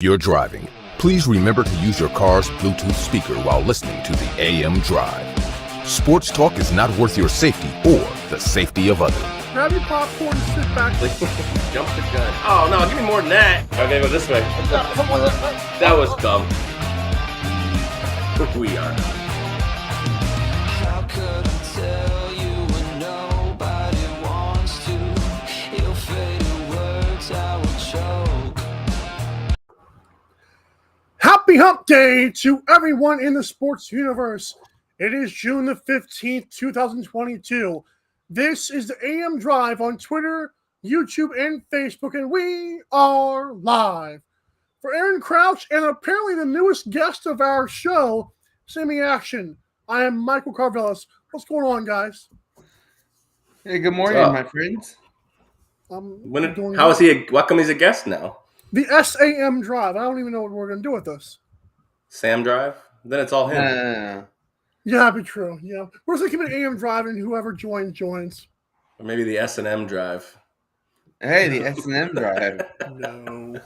You're driving. Please remember to use your car's Bluetooth speaker while listening to the AM Drive. Sports talk is not worth your safety or the safety of others. Grab your popcorn and sit back. Jump the gun. Oh, no, give me more than that. Okay, go this way. That was dumb. We are. How could I tell you when nobody wants to? Your faded words I will choke. Happy Hump Day to everyone in the sports universe. It is June the 15th, 2022. This is the AM Drive on Twitter, YouTube, and Facebook, and we are live. For Aaron Crouch and apparently the newest guest of our show, Semi Action, I am Michael Carvelis. What's going on, guys? Hey, good morning, my friends. How is he? What come he's a guest now? The SAM Drive. I don't even know what we're going to do with this. Sam Drive? Then it's all him. Yeah, that'd be true. Yeah, we're just keeping an AM Drive, and whoever joins. Or maybe the S&M Drive. Hey, the S&M Drive. No.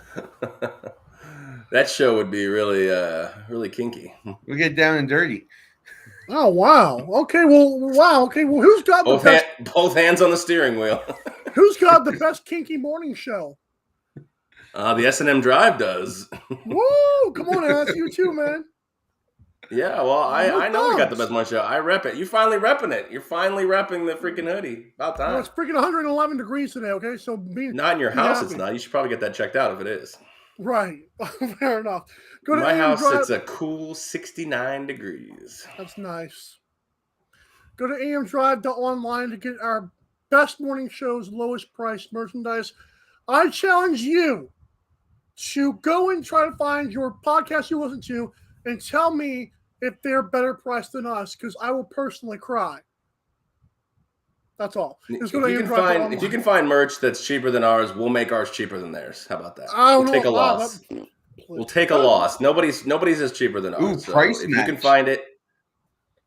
That show would be really kinky. We get down and dirty. Oh, wow. Okay, well, who's got the best? Both hands on the steering wheel. Who's got the best kinky morning show? The S&M Drive does. Woo! Come on, that's you too, man. Yeah, well, I know we got the best morning show. I rep it. You're finally repping it. You're finally repping the freaking hoodie. About time. Well, it's freaking 111 degrees today, okay? So not in your house, it's not. You should probably get that checked out if it is. Right. Fair enough. Go to my house, Drive. it's a cool 69 degrees. That's nice. Go to amdrive.online to get our best morning show's lowest price merchandise. I challenge you to go and try to find your podcast you listen to and tell me if they're better priced than us, because I will personally cry. That's all. If you can find merch that's cheaper than ours, we'll make ours cheaper than theirs. How about that? We'll take a loss. We'll take a loss. Nobody's is cheaper than ours. Ooh, so price if match. You can find it.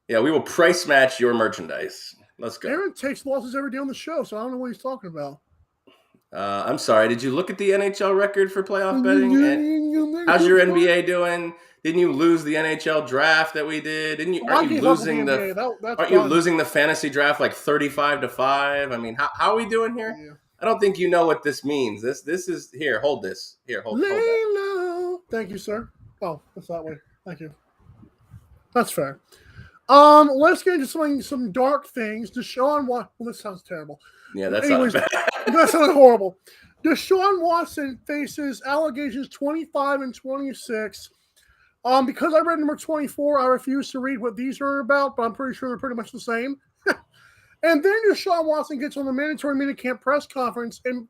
Yeah, we will price match your merchandise. Let's go. Aaron takes losses every day on the show, so I don't know what he's talking about. I'm sorry. Did you look at the NHL record for playoff betting? How's your NBA doing? Didn't you lose the NHL draft that we did? Aren't you losing the fantasy draft like 35-5? I mean, how are we doing here? Yeah. I don't think you know what this means. This is here. Hold this. Here, hold that. Thank you, sir. Oh, that's that way. Thank you. That's fair. Let's get into some dark things. Deshaun Watson. Well, this sounds terrible. Yeah, that sounds bad. That sounds horrible. Deshaun Watson faces allegations 25 and 26. Because I read number 24, I refuse to read what these are about, but I'm pretty sure they're pretty much the same. And then Deshaun Watson gets on the mandatory minicamp press conference and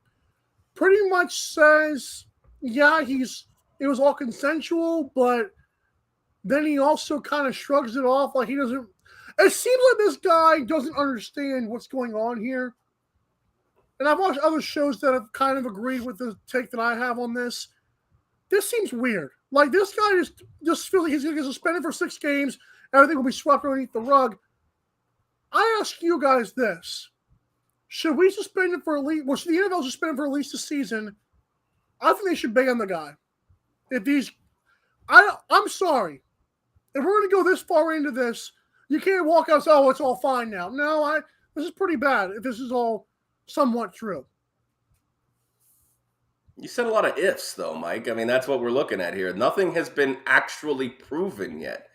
pretty much says, yeah, it was all consensual, but then he also kind of shrugs it off like he doesn't. It seems like this guy doesn't understand what's going on here. And I've watched other shows that have kind of agreed with the take that I have on this. This seems weird. Like, this guy just feels like he's going to get suspended for 6 games. Everything will be swept underneath the rug. I ask you guys this. Should we suspend him for at least – well, should the NFL suspend him for at least a season? I think they should ban the guy. I'm sorry. If we're going to go this far into this, you can't walk out and say, oh, it's all fine now. No, this is pretty bad if this is all somewhat true. You said a lot of ifs, though, Mike. I mean, that's what we're looking at here. Nothing has been actually proven yet.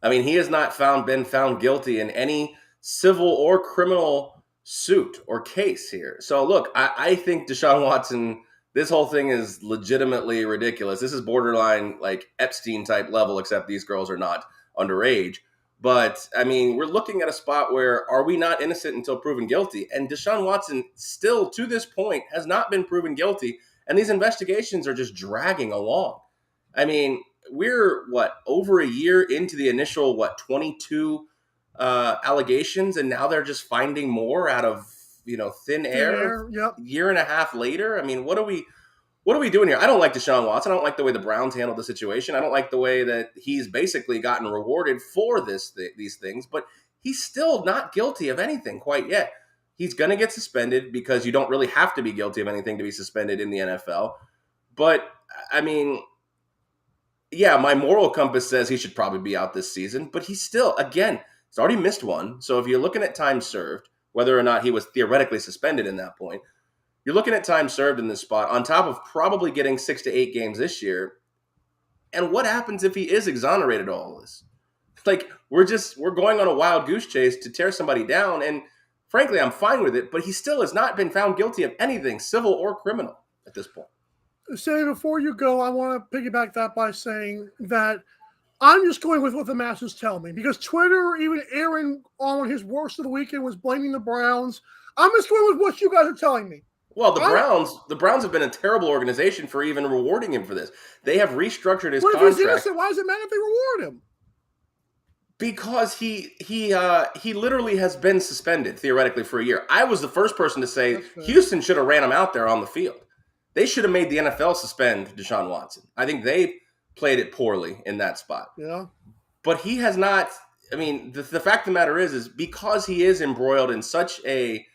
I mean, he has not been found guilty in any civil or criminal suit or case here. So, look, I think Deshaun Watson, this whole thing is legitimately ridiculous. This is borderline, like, Epstein-type level, except these girls are not underage. But, I mean, we're looking at a spot where are we not innocent until proven guilty? And Deshaun Watson still, to this point, has not been proven guilty. And these investigations are just dragging along. I mean, we're, over a year into the initial, 22 allegations, and now they're just finding more out of, thin air. Yep. Year and a half later. I mean, what are we doing here? I don't like Deshaun Watson. I don't like the way the Browns handled the situation. I don't like the way that he's basically gotten rewarded for these things, but he's still not guilty of anything quite yet. He's going to get suspended because you don't really have to be guilty of anything to be suspended in the NFL. But, I mean, yeah, my moral compass says he should probably be out this season, but he's still, again, he's already missed one. So if you're looking at time served, whether or not he was theoretically suspended in that point, you're looking at time served in this spot on top of probably getting 6 to 8 games this year. And what happens if he is exonerated of all this? Like, we're going on a wild goose chase to tear somebody down. And frankly, I'm fine with it, but he still has not been found guilty of anything, civil or criminal, at this point. Say, before you go, I want to piggyback that by saying that I'm just going with what the masses tell me, because Twitter, even Aaron on his worst of the weekend was blaming the Browns. I'm just going with what you guys are telling me. Well, the Browns have been a terrible organization for even rewarding him for this. They have restructured his contract. If he's innocent, why does it matter if they reward him? Because he literally has been suspended theoretically for a year. I was the first person to say Houston should have ran him out there on the field. They should have made the NFL suspend Deshaun Watson. I think they played it poorly in that spot. Yeah. But he has not. I mean, the fact of the matter is because he is embroiled in such a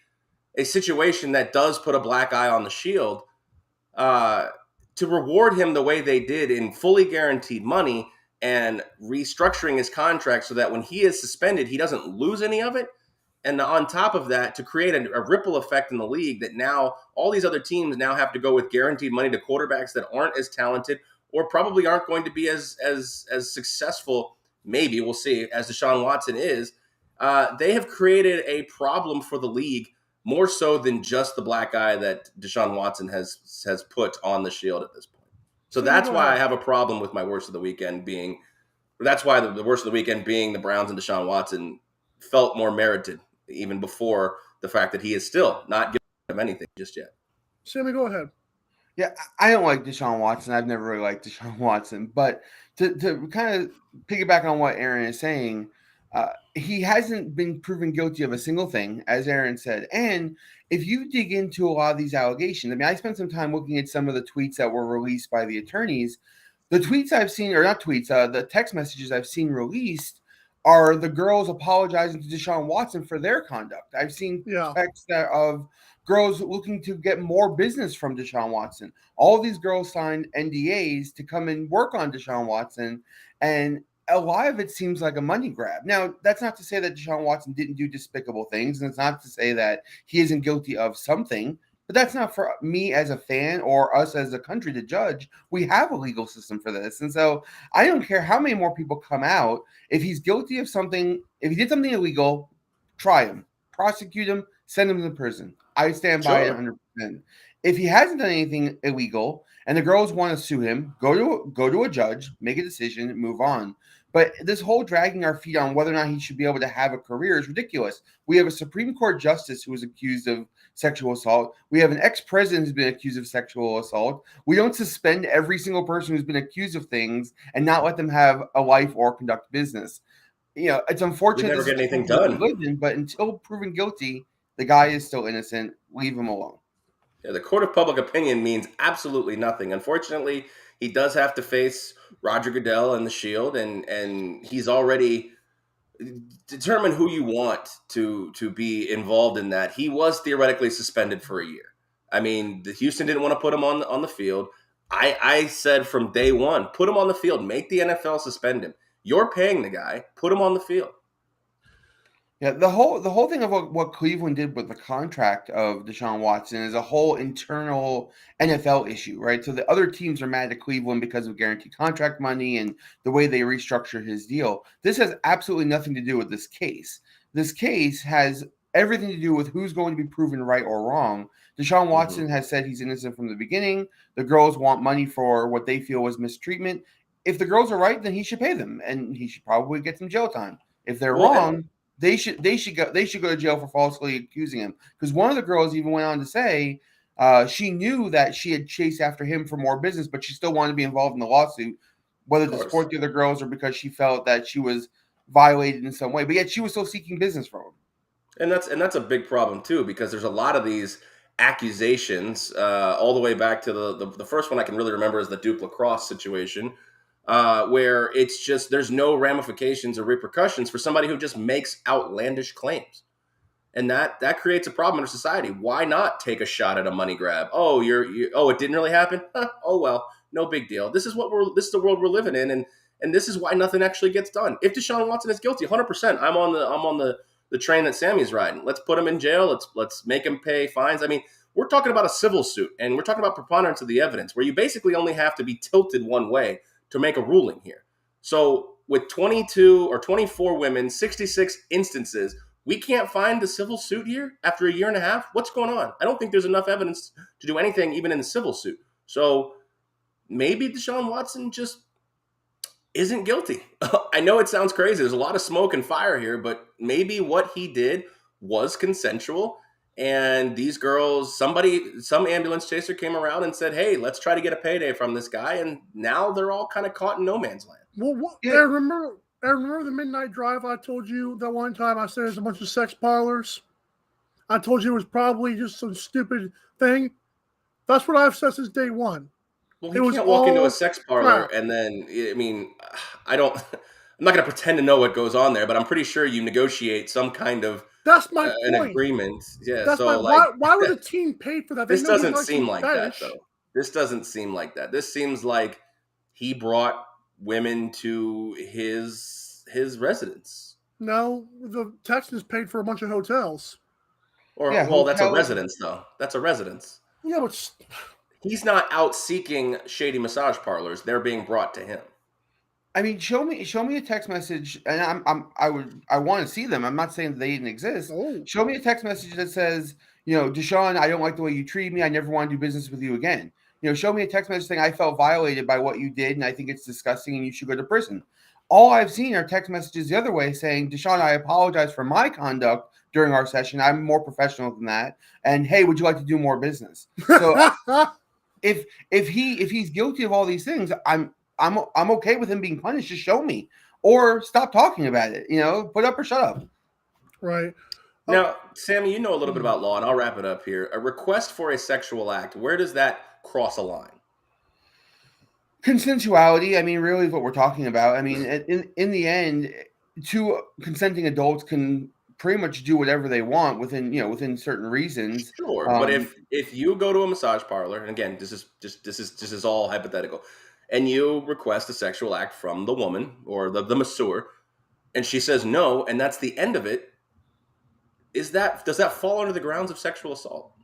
situation that does put a black eye on the Shield, to reward him the way they did in fully guaranteed money and restructuring his contract so that when he is suspended, he doesn't lose any of it. And on top of that, to create a ripple effect in the league that now all these other teams now have to go with guaranteed money to quarterbacks that aren't as talented or probably aren't going to be as successful, maybe, we'll see, as Deshaun Watson is. They have created a problem for the league more so than just the black eye that Deshaun Watson has put on the Shield at this point. So that's why I have a problem with my worst of the weekend being – that's why the worst of the weekend being the Browns and Deshaun Watson felt more merited even before the fact that he is still not giving him anything just yet. Sammy, go ahead. Yeah, I don't like Deshaun Watson. I've never really liked Deshaun Watson. But to kind of piggyback on what Aaron is saying, he hasn't been proven guilty of a single thing, as Aaron said. And if you dig into a lot of these allegations, I mean, I spent some time looking at some of the tweets that were released by the attorneys. The tweets I've seen, or not tweets, the text messages I've seen released are the girls apologizing to Deshaun Watson for their conduct. I've seen texts of girls looking to get more business from Deshaun Watson. All these girls signed NDAs to come and work on Deshaun Watson, and a lot of it seems like a money grab. Now, that's not to say that Deshaun Watson didn't do despicable things, and it's not to say that he isn't guilty of something, but that's not for me as a fan or us as a country to judge. We have a legal system for this. And so I don't care how many more people come out. If he's guilty of something, if he did something illegal, try him, prosecute him, send him to prison. I stand by it 100%. If he hasn't done anything illegal and the girls want to sue him, go to a judge, make a decision, move on. But this whole dragging our feet on whether or not he should be able to have a career is ridiculous. We have a Supreme Court justice who was accused of sexual assault. We have an ex-president who's been accused of sexual assault. We don't suspend every single person who's been accused of things and not let them have a life or conduct business. You know, it's unfortunate. We never get anything done. But until proven guilty, the guy is still innocent. Leave him alone. Yeah, the court of public opinion means absolutely nothing. Unfortunately, he does have to face Roger Goodell and the Shield, and he's already determined who you want to be involved in that. He was theoretically suspended for a year. I mean, the Houston didn't want to put him on the field. I said from day one, put him on the field. Make the NFL suspend him. You're paying the guy. Put him on the field. Yeah, the whole thing of what Cleveland did with the contract of Deshaun Watson is a whole internal NFL issue, right? So the other teams are mad at Cleveland because of guaranteed contract money and the way they restructured his deal. This has absolutely nothing to do with this case. This case has everything to do with who's going to be proven right or wrong. Deshaun Watson has said he's innocent from the beginning. The girls want money for what they feel was mistreatment. If the girls are right, then he should pay them, and he should probably get some jail time. If they're wrong, they should go to jail for falsely accusing him. Because one of the girls even went on to say she knew that she had chased after him for more business, but she still wanted to be involved in the lawsuit, whether to support the other girls or because she felt that she was violated in some way. But yet she was still seeking business from him. And that's a big problem too, because there's a lot of these accusations all the way back to the first one I can really remember is the Duke lacrosse situation. Where it's just there's no ramifications or repercussions for somebody who just makes outlandish claims, and that creates a problem in our society. Why not take a shot at a money grab? Oh, it didn't really happen. Oh well, no big deal. This is the world we're living in, and this is why nothing actually gets done. If Deshaun Watson is guilty, 100%, I'm on the train that Sammy's riding. Let's put him in jail. Let's make him pay fines. I mean, we're talking about a civil suit, and we're talking about preponderance of the evidence, where you basically only have to be tilted one way to make a ruling here. So with 22 or 24 women, 66 instances, we can't find the civil suit here after a year and a half? What's going on? I don't think there's enough evidence to do anything even in the civil suit. So maybe Deshaun Watson just isn't guilty. I know it sounds crazy. There's a lot of smoke and fire here, but maybe what he did was consensual. And these girls, some ambulance chaser came around and said, hey, let's try to get a payday from this guy. And now they're all kind of caught in no man's land. Well, I remember the midnight drive I told you that one time I said there's a bunch of sex parlors? I told you it was probably just some stupid thing. That's what I've said since day one. Well, he can't walk into a sex parlor and then, I mean, I'm not going to pretend to know what goes on there, but I'm pretty sure you negotiate some kind of an agreement. Yeah. That's so why would the team pay for that? This doesn't seem like that, though. This doesn't seem like that. This seems like he brought women to his residence. No, the Texans paid for a bunch of hotels. That's a residence, though. That's a residence. Yeah, but he's not out seeking shady massage parlors. They're being brought to him. I mean, show me a text message, and I want to see them. I'm not saying that they didn't exist. Oh. Show me a text message that says, Deshaun, I don't like the way you treat me. I never want to do business with you again. Show me a text message saying I felt violated by what you did, and I think it's disgusting, and you should go to prison. All I've seen are text messages the other way saying, Deshaun, I apologize for my conduct during our session. I'm more professional than that. And hey, would you like to do more business? So if he's guilty of all these things, I'm okay with him being punished. Just show me, or stop talking about it. Put up or shut up. Right. Now, Sammy, you know a little bit about law, and I'll wrap it up here. A request for a sexual act, where does that cross a line? Consensuality, I mean, really is what we're talking about. I mean, in the end, two consenting adults can pretty much do whatever they want within certain reasons. Sure, but if you go to a massage parlor, and again, this is all hypothetical, and you request a sexual act from the woman or the masseur, and she says no, and that's the end of it, does that fall under the grounds of sexual assault?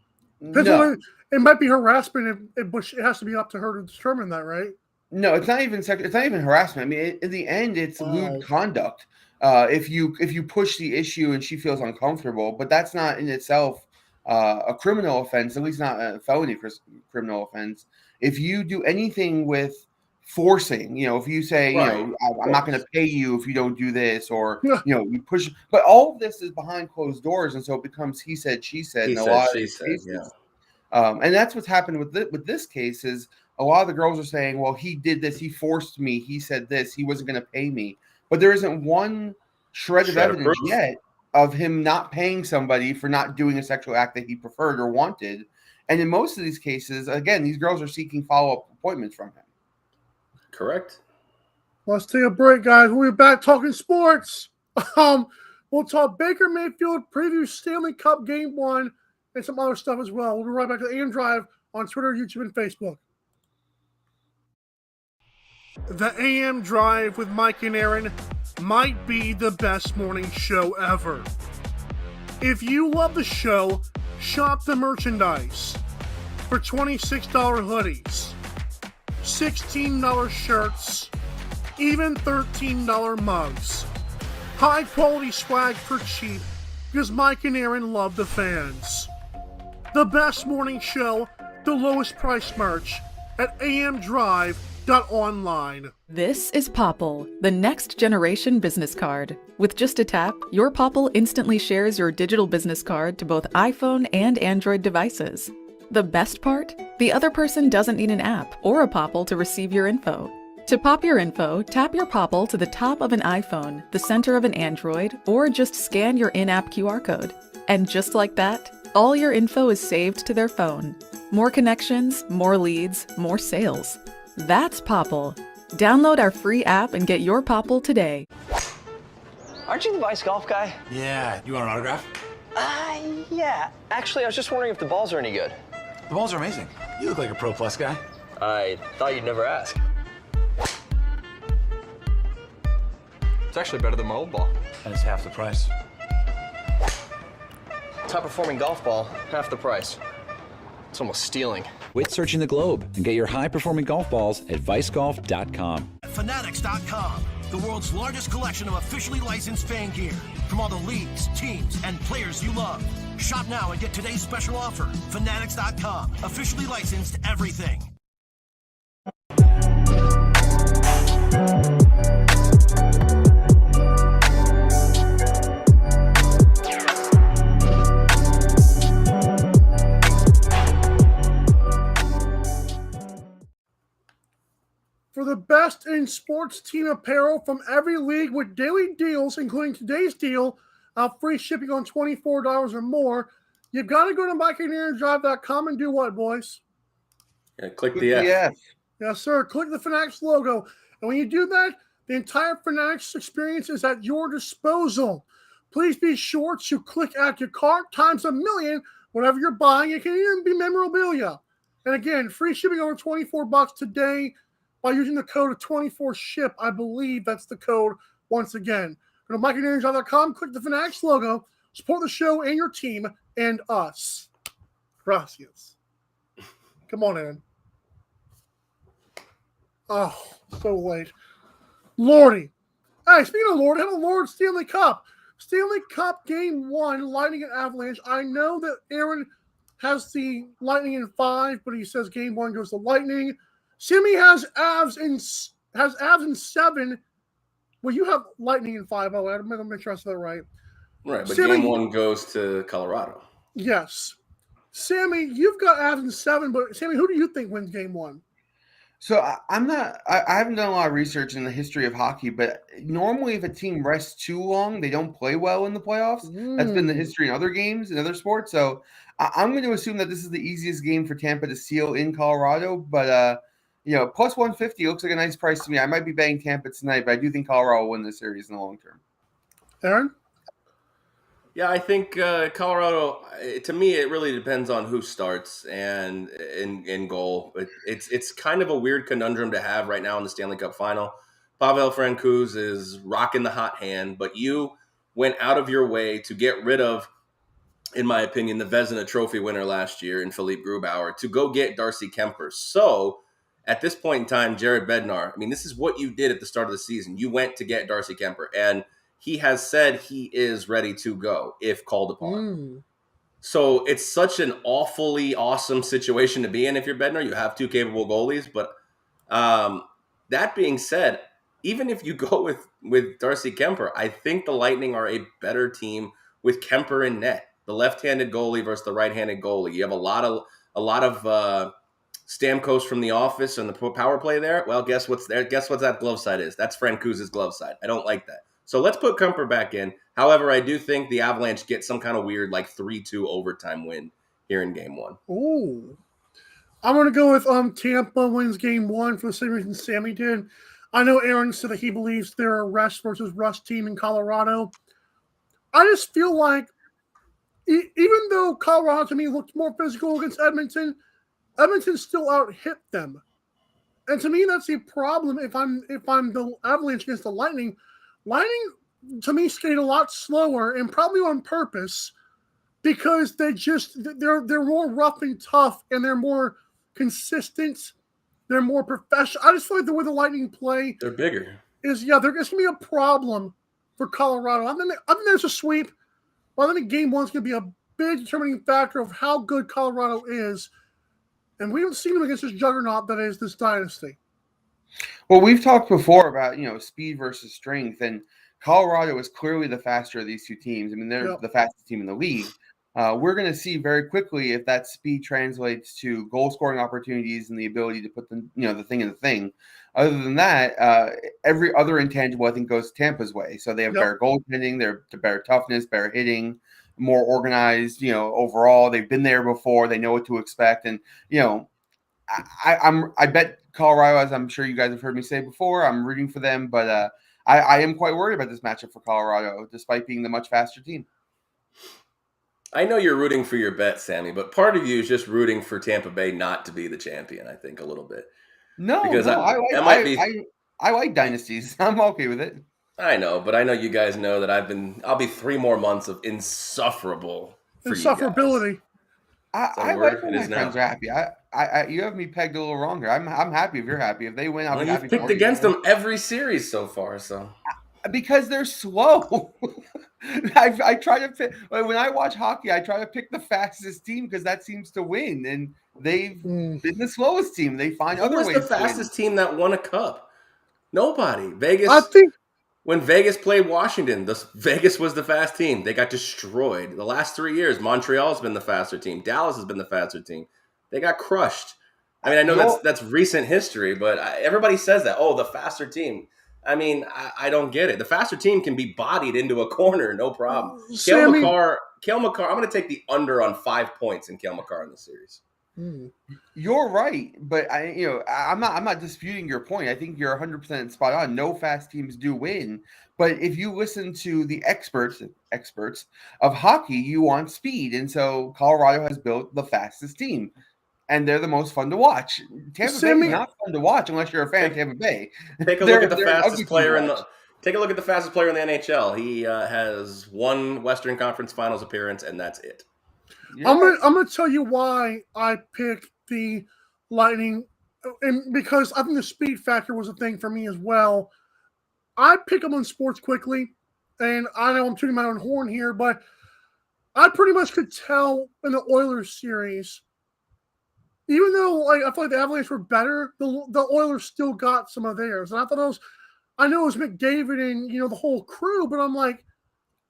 No. It might be harassment, but it has to be up to her to determine that, right? No, it's not even it's not even harassment. I mean, in the end, it's lewd conduct. If you push the issue and she feels uncomfortable, but that's not in itself a criminal offense, at least not a felony criminal offense. If you do anything with forcing, if you say, I'm not going to pay you if you don't do this, or you push, but all of this is behind closed doors, and so it becomes he said, she said in a lot of cases. Yeah. And that's what's happened with this case is a lot of the girls are saying, well, he did this, he forced me, he said this, he wasn't going to pay me. But there isn't one shred of evidence yet of him not paying somebody for not doing a sexual act that he preferred or wanted. And in most of these cases, again, these girls are seeking follow-up appointments from him. Correct. Let's take a break, guys. We'll be back talking sports. We'll talk Baker Mayfield, preview Stanley Cup Game 1, and some other stuff as well. We'll be right back to AM Drive on Twitter, YouTube, and Facebook. The AM Drive with Mike and Aaron might be the best morning show ever. If you love the show, shop the merchandise for $26 hoodies, $16 shirts, even $13 mugs. High quality swag for cheap because Mike and Aaron love the fans. The best morning show, the lowest price merch at amdrive.online. This is Popple, the next generation business card. With just a tap, your Popple instantly shares your digital business card to both iPhone and Android devices. The best part? The other person doesn't need an app or a Popple to receive your info. To pop your info, tap your Popple to the top of an iPhone, the center of an Android, or just scan your in-app QR code. And just like that, all your info is saved to their phone. More connections, more leads, more sales. That's Popple. Download our free app and get your Popple today. Aren't you the Vice Golf guy? Yeah. You want an autograph? Yeah. Actually, I was just wondering if the balls are any good. The balls are amazing. You look like a Pro Plus guy. I thought you'd never ask. It's actually better than my old ball. And it's half the price. Top performing golf ball, half the price. It's almost stealing. Quit searching the globe and get your high-performing golf balls at vicegolf.com. Fanatics.com, the world's largest collection of officially licensed fan gear from all the leagues, teams, and players you love. Shop now and get today's special offer. Fanatics.com, officially licensed everything. For the best in sports team apparel from every league with daily deals, including today's deal, free shipping on $24 or more, you've got to go to MikeandAaronDrive.com and do what, boys? Yeah, click the F. Yes, sir. Click the Fanatics logo. And when you do that, the entire Fanatics experience is at your disposal. Please be sure to click add to cart times 1,000,000 whenever you're buying. It can even be memorabilia. And again, free shipping over $24 today by using the code of 24SHIP. I believe that's the code once again. Go to MikeandAaronDrive.com, click the Fanatics logo, support the show and your team and us. Gracias. Come on, Aaron. Oh, so late. Lordy. Hey, speaking of Lord, have a Lord Stanley Cup. Stanley Cup Game 1, Lightning and Avalanche. I know that Aaron has the Lightning in 5, but he says Game 1 goes to Lightning. Sammy has Avs in 7. Well, you have Lightning in 5. Oh, I'm going to make sure I said that right. Right, but Sammy, Game 1 goes to Colorado. Yes. Sammy, you've got Avs in 7, but Sammy, who do you think wins Game 1? So I haven't done a lot of research in the history of hockey, but normally if a team rests too long, they don't play well in the playoffs. That's been the history in other games, in other sports. So I'm going to assume that this is the easiest game for Tampa to seal in Colorado. But, plus 150 looks like a nice price to me. I might be betting Tampa tonight, but I do think Colorado will win this series in the long term. Aaron? Yeah, I think Colorado. To me, it really depends on who starts and in goal. It's kind of a weird conundrum to have right now in the Stanley Cup Final. Pavel Francouz is rocking the hot hand, but you went out of your way to get rid of, in my opinion, the Vezina Trophy winner last year in Philippe Grubauer to go get Darcy Kemper. So at this point in time, Jared Bednar. I mean, this is what you did at the start of the season. You went to get Darcy Kemper, and he has said he is ready to go if called upon. So it's such an awfully awesome situation to be in if you're Bednar. You have two capable goalies. But that being said, even if you go with Darcy Kemper, I think the Lightning are a better team with Kemper in net. The left-handed goalie versus the right-handed goalie. You have a lot of Stamkos from The Office and the power play there. Well, guess what's there? Guess what that glove side is? That's Francouz's glove side. I don't like that. So let's put Kemper back in. However, I do think the Avalanche get some kind of weird 3-2 overtime win here in Game 1. Ooh. I'm going to go with Tampa wins Game 1 for the same reason Sammy did. I know Aaron said that he believes they're a rest versus rust team in Colorado. I just feel like even though Colorado to me looked more physical against Edmonton still out-hit them. And to me, that's a problem if I'm the Avalanche against the Lightning. Lightning, to me, skate a lot slower and probably on purpose because they're more rough and tough and they're more consistent. They're more professional. I just feel like the way the Lightning play, they're bigger. There's going to be a problem for Colorado. I think there's a sweep. But I think Game 1 is going to be a big determining factor of how good Colorado is. And we haven't seen them against this juggernaut that is this dynasty. Well, we've talked before about, speed versus strength, and Colorado is clearly the faster of these two teams. I mean, they're the fastest team in the league. We're going to see very quickly if that speed translates to goal-scoring opportunities and the ability to put the thing in the thing. Other than that, every other intangible, I think, goes Tampa's way. So they have better goaltending, they're better toughness, better hitting, more organized, overall. They've been there before. They know what to expect. And, I bet Colorado, as I'm sure you guys have heard me say before, I'm rooting for them. But I am quite worried about this matchup for Colorado, despite being the much faster team. I know you're rooting for your bet, Sammy, but part of you is just rooting for Tampa Bay not to be the champion, I think, a little bit. No, Because no, that might be. I like dynasties. I'm okay with it. I know, but I know you guys know that I'll be 3 more months of insufferable for you guys. Insufferability. I like when my friends are happy. You have me pegged a little wrong here. I'm happy if you're happy. If they win, I'll be happy. You've picked against them every series so far, so because they're slow. I try to pick when I watch hockey. I try to pick the fastest team because that seems to win, and they've been the slowest team. They find other ways. Who was the fastest team that won a cup? Nobody. Vegas. I think when Vegas played Washington, Vegas was the fast team. They got destroyed. The last 3 years, Montreal's been the faster team. Dallas has been the faster team. They got crushed. I mean, I know that's recent history, but everybody says that. Oh, the faster team. I mean, I don't get it. The faster team can be bodied into a corner, no problem. Cale Makar. I'm going to take the under on 5 points in Cale Makar in the series. You're right, but I'm not disputing your point. I think you're 100% spot on. No fast teams do win, but if you listen to the experts of hockey, you want speed, and so Colorado has built the fastest team, and they're the most fun to watch. Tampa Bay is not fun to watch unless you're a fan of Tampa Bay. Take a look at the fastest player in the. Take a look at the fastest player in the NHL. He has one Western Conference Finals appearance, and that's it. Yeah. I'm gonna tell you why I picked the Lightning, and because I think the speed factor was a thing for me as well. I pick them on sports quickly, and I know I'm tooting my own horn here, but I pretty much could tell in the Oilers series, even though I feel like the Avalanche were better, the Oilers still got some of theirs, and I thought I know it was McDavid and the whole crew, but I'm like,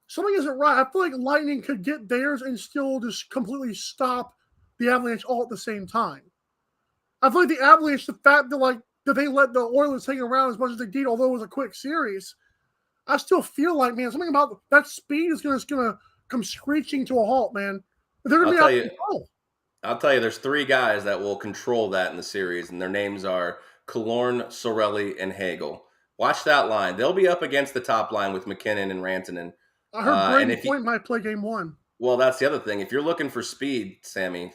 something isn't right. I feel like Lightning could get theirs and still just completely stop the Avalanche all at the same time. I feel like the Avalanche, the fact that they let the Oilers hang around as much as they did, although it was a quick series, I still feel like, man, something about that speed is gonna come screeching to a halt, man. They're gonna be out of control. I'll tell you, there's 3 guys that will control that in the series, and their names are Killorn, Sorelli, and Hagel. Watch that line. They'll be up against the top line with McKinnon and Rantanen. I heard Braden Point might play game 1. Well, that's the other thing. If you're looking for speed, Sammy,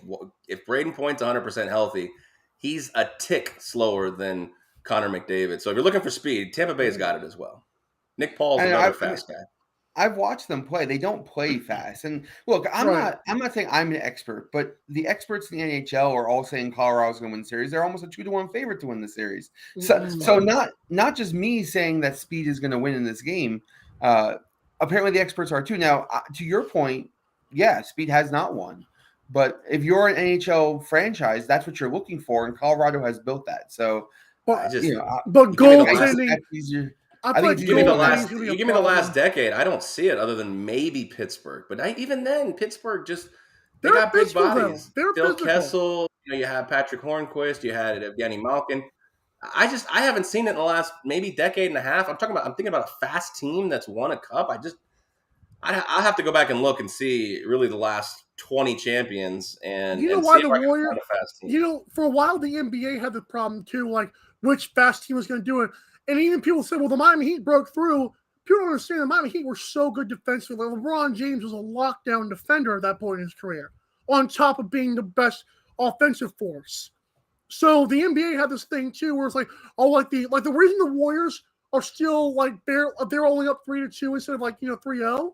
if Braden Point's 100% healthy, he's a tick slower than Connor McDavid. So if you're looking for speed, Tampa Bay's got it as well. Nick Paul's another fast guy. I've watched them play. They don't play fast. And look, I'm not saying I'm an expert, but the experts in the NHL are all saying Colorado's going to win the series. They're almost a 2-1 favorite to win the series. So not just me saying that speed is going to win in this game. Apparently the experts are too. Now, to your point, yeah, speed has not won. But if you're an NHL franchise, that's what you're looking for, and Colorado has built that. So, but goaltending. I think you give me the last decade. I don't see it other than maybe Pittsburgh. But even then, Pittsburgh they got big bodies. Phil Kessel, you have Patrick Hornquist, you had Evgeny Malkin. I haven't seen it in the last maybe decade and a half. I'm thinking about a fast team that's won a cup. I have to go back and look and see really the last 20 champions and why the Warriors. For a while the NBA had the problem too, like which fast team was going to do it, and even people said, well, the Miami Heat broke through. People don't understand the Miami Heat were so good defensively. Like LeBron James was a lockdown defender at that point in his career, on top of being the best offensive force. So the NBA had this thing too, where it's like, the reason the Warriors are still they're only up 3-2 instead of 3-0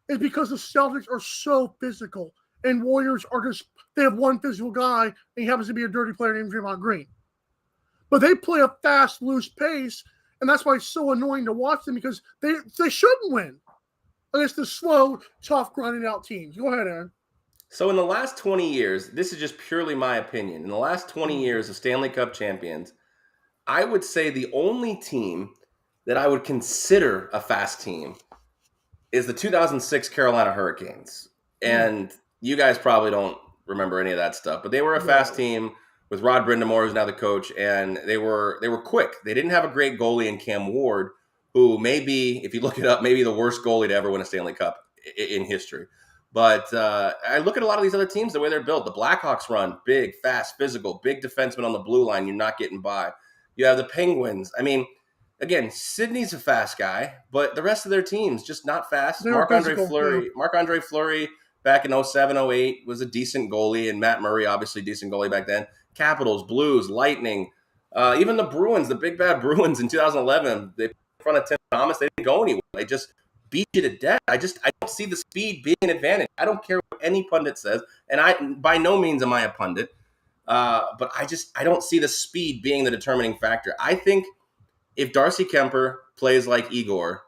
is because the Celtics are so physical, and Warriors they have one physical guy, and he happens to be a dirty player named Draymond Green. But they play a fast, loose pace, and that's why it's so annoying to watch them because they shouldn't win against the slow, tough, grinding out teams. Go ahead, Aaron. So in the last 20 years, this is just purely my opinion. In the last 20 years of Stanley Cup champions, I would say the only team that I would consider a fast team is the 2006 Carolina Hurricanes. And you guys probably don't remember any of that stuff, but they were a fast team with Rod Brindamore, who's now the coach, and they were quick. They didn't have a great goalie in Cam Ward, who may be, if you look it up, maybe the worst goalie to ever win a Stanley Cup in history. But I look at a lot of these other teams, the way they're built. The Blackhawks run big, fast, physical, big defenseman on the blue line. You're not getting by. You have the Penguins. I mean, again, Sydney's a fast guy, but the rest of their team's just not fast. Marc-Andre Fleury back in 07, 08 was a decent goalie, and Matt Murray, obviously decent goalie back then. Capitals, Blues, Lightning, even the Bruins, the big bad Bruins in 2011, they put in front of Tim Thomas, they didn't go anywhere. They just beat you to death. I don't see the speed being an advantage. I don't care what any pundit says, and by no means am I a pundit, but I don't see the speed being the determining factor. I think if Darcy Kemper plays like Igor,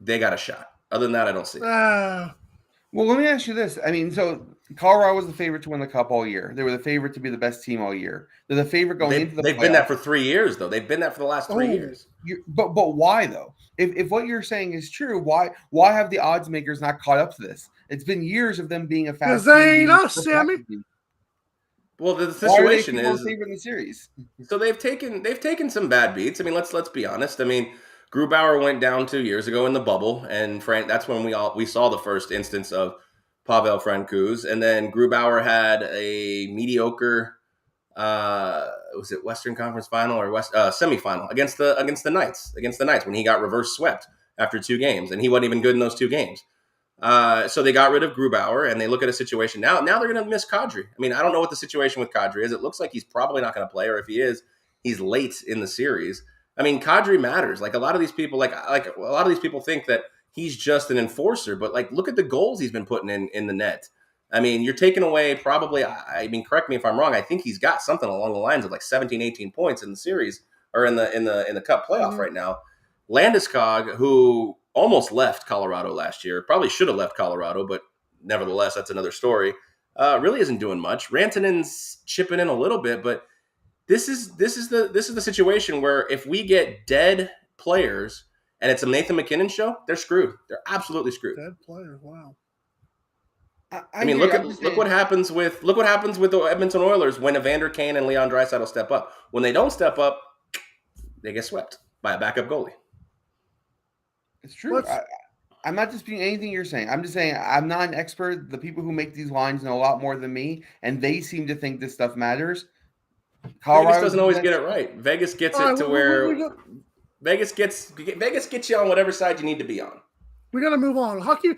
they got a shot. Other than that, I don't see it. Well, let me ask you this. I mean, so Colorado was the favorite to win the Cup all year. They were the favorite to be the best team all year. They're the favorite going into the playoffs. They've been that for 3 years, though. They've been that for the last 3 years. But why, though? If what you're saying is true, why have the odds makers not caught up to this? It's been years of them being a fast team. Because they ain't us, Sammy. Well, the situation is in the series. So they've taken some bad beats. I mean, let's be honest. I mean, Grubauer went down 2 years ago in the bubble, and that's when we saw the first instance of Pavel Francouz, and then Grubauer had a mediocre was it Western Conference Final or semifinal against the Knights when he got reverse swept after 2 games, and he wasn't even good in those 2 games. So they got rid of Grubauer, and they look at a situation now. Now they're going to miss Kadri. I mean, I don't know what the situation with Kadri is. It looks like he's probably not going to play, or if he is, he's late in the series. I mean, Kadri matters. Like a lot of these people, like a lot of these people think that he's just an enforcer, but like look at the goals he's been putting in the net. I mean, you're taking away probably. I mean, correct me if I'm wrong. I think he's got something along the lines of like 17, 18 points in the series or in the Cup playoff right now. Landeskog, who almost left Colorado last year, probably should have left Colorado, but nevertheless, that's another story. Really isn't doing much. Rantanen's chipping in a little bit, but this is the situation where if we get dead players and it's a Nathan MacKinnon show, they're screwed. They're absolutely screwed. Dead players, wow. I mean, look what happens with the Edmonton Oilers when Evander Kane and Leon Draisaitl step up. When they don't step up, they get swept by a backup goalie. It's true. I'm not disputing anything you're saying. I'm just saying I'm not an expert. The people who make these lines know a lot more than me, and they seem to think this stuff matters. Vegas doesn't always get it right. Vegas gets it to where Vegas gets you on whatever side you need to be on. We got to move on. Hockey